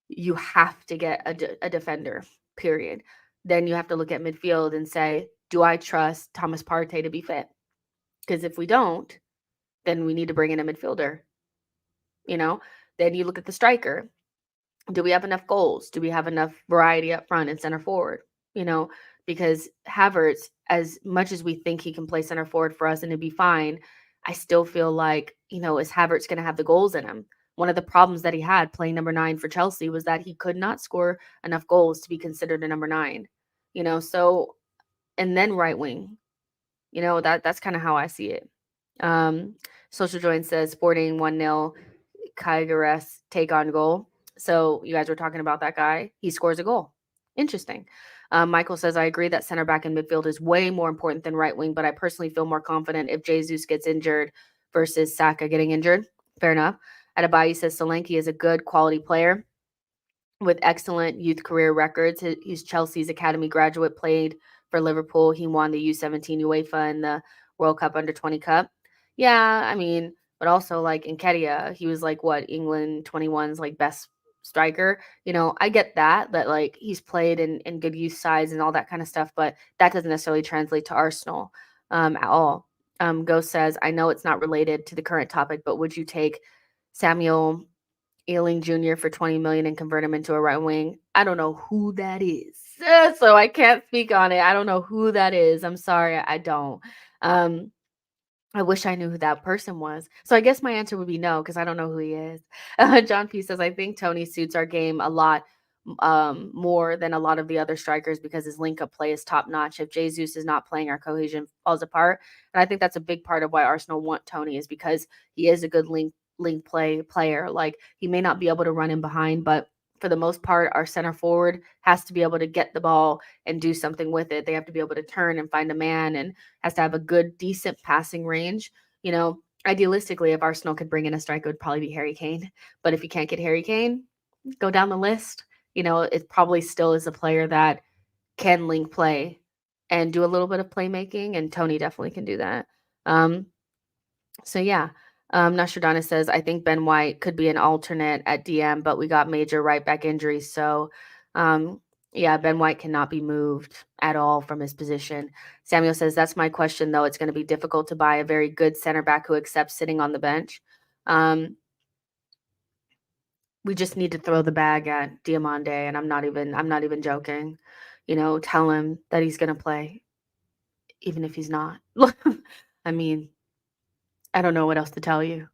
you have to get a defender, period. Then you have to look at midfield and say, do I trust Thomas Partey to be fit? Because if we don't, then we need to bring in a midfielder, you know? Then you look at the striker. Do we have enough goals? Do we have enough variety up front and center forward? You know, because Havertz, as much as we think he can play center forward for us and it'd be fine, I still feel like, you know, is Havertz going to have the goals in him? One of the problems that he had playing number 9 for Chelsea was that he could not score enough goals to be considered a number 9, you know, so, and then right wing, you know, that's kind of how I see it. Social Join says Sporting 1-0, Kaigares take on goal. So you guys were talking about that guy. He scores a goal. Interesting. Michael says, I agree that center back and midfield is way more important than right wing, but I personally feel more confident if Jesus gets injured versus Saka getting injured. Fair enough. Adebayo says Solanke is a good quality player with excellent youth career records. He's Chelsea's academy graduate, played for Liverpool. He won the U17 UEFA and the World Cup Under-20 Cup. Yeah, I mean, but also like in Nketiah, he was like what, England 21's like best striker. You know, I get that like he's played in good youth sides and all that kind of stuff, but that doesn't necessarily translate to Arsenal at all. Ghost says, I know it's not related to the current topic, but would you take Samuel Ealing Jr. for 20 million and convert him into a right wing? I don't know who that is. So I can't speak on it. I don't know who that is. I'm sorry. I don't. I wish I knew who that person was. So I guess my answer would be no, because I don't know who he is. John P says, I think Tony suits our game a lot more than a lot of the other strikers because his link-up play is top-notch. If Jesus is not playing, our cohesion falls apart. And I think that's a big part of why Arsenal want Tony is because he is a good link player. Like, he may not be able to run in behind, but for the most part, our center forward has to be able to get the ball and do something with it. They have to be able to turn and find a man and has to have a good, decent passing range. You know, idealistically, if Arsenal could bring in a striker, it would probably be Harry Kane. But if you can't get Harry Kane, go down the list. You know, it probably still is a player that can link play and do a little bit of playmaking, and Tony definitely can do that. So, yeah. Nostradamus says, I think Ben White could be an alternate at DM, but we got major right back injuries. So, yeah, Ben White cannot be moved at all from his position. Samuel says, that's my question, though. It's going to be difficult to buy a very good center back who accepts sitting on the bench. we just need to throw the bag at Diamande, and I'm not even joking. Tell him that he's gonna play, even if he's not. I mean, I don't know what else to tell you.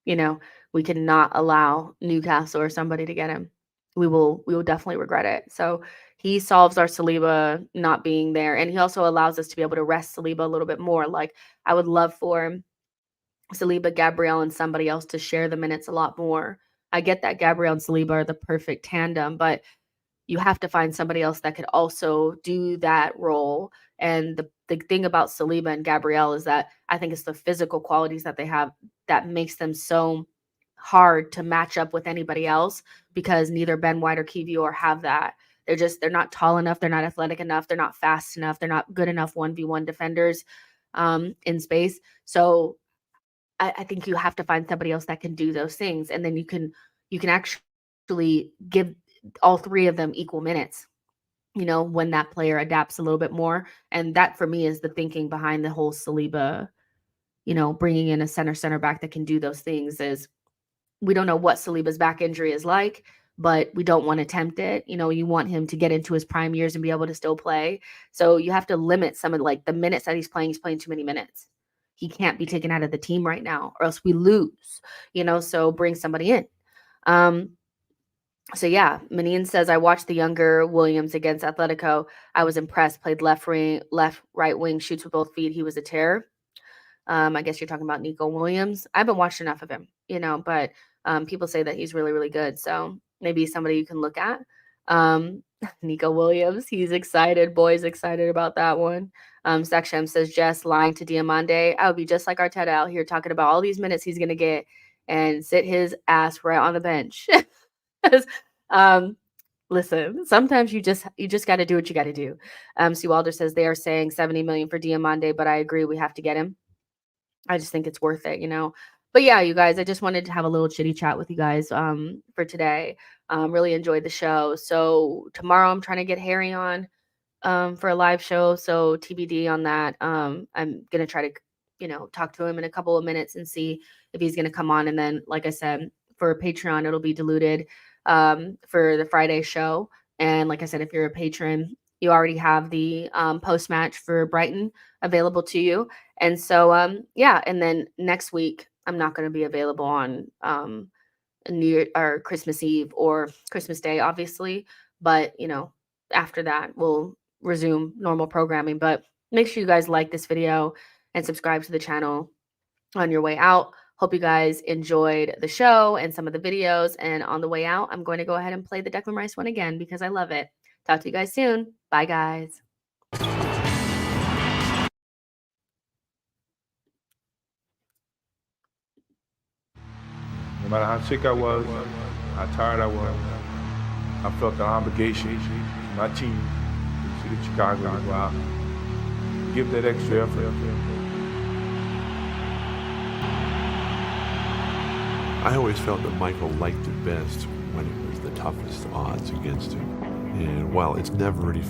You know, we cannot allow Newcastle or somebody to get him. We will definitely regret it. So he solves our Saliba not being there, and he also allows us to be able to rest Saliba a little bit more. Like, I would love for Saliba, Gabriel, and somebody else to share the minutes a lot more. I get that Gabriel and Saliba are the perfect tandem, but you have to find somebody else that could also do that role. And the thing about Saliba and Gabriel is that I think it's the physical qualities that they have that makes them so hard to match up with anybody else, because neither Ben White or Kivior have that. They're not tall enough, they're not athletic enough, they're not fast enough, they're not good enough 1v1 defenders in space. So I think you have to find somebody else that can do those things, and then you can actually give all three of them equal minutes, when that player adapts a little bit more. And that, for me, is the thinking behind the whole Saliba, bringing in a center back that can do those things. Is we don't know what Saliba's back injury is like, but we don't want to tempt it. You want him to get into his prime years and be able to still play. So you have to limit some of the minutes that he's playing. He's playing too many minutes. He can't be taken out of the team right now, or else we lose, so bring somebody in. So yeah, Manin says, I watched the younger Williams against Atletico. I was impressed. Played left, right wing, shoots with both feet. He was a terror. I guess you're talking about Nico Williams. I haven't watched enough of him, but people say that he's really, really good. So maybe somebody you can look at. Nico Williams, he's excited. Boy's excited about that one. Sakshem says, Jess lying to Diamande. I would be just like Arteta out here talking about all these minutes he's going to get and sit his ass right on the bench. Listen, sometimes you just got to do what you got to do. Sue Walder says they are saying 70 million for Diamande, but I agree we have to get him. I just think it's worth it, But yeah, you guys, I just wanted to have a little chitty chat with you guys for today. Really enjoyed the show. So tomorrow I'm trying to get Harry on for a live show. So TBD on that. I'm gonna try to talk to him in a couple of minutes and see if he's gonna come on. And then, like I said, for Patreon, it'll be diluted for the Friday show. And like I said, if you're a patron, you already have the post-match for Brighton available to you. And so, yeah. And then next week, I'm not going to be available on New Year or Christmas Eve or Christmas Day, obviously. But, after that, we'll resume normal programming. But make sure you guys like this video and subscribe to the channel on your way out. Hope you guys enjoyed the show and some of the videos. And on the way out, I'm going to go ahead and play the Declan Rice one again because I love it. Talk to you guys soon. Bye, guys. No matter how sick I was, how tired I was, I felt the obligation to my team, to the city of Chicago, to go out, give that extra effort. I always felt that Michael liked it best when it was the toughest odds against him. And while it's never really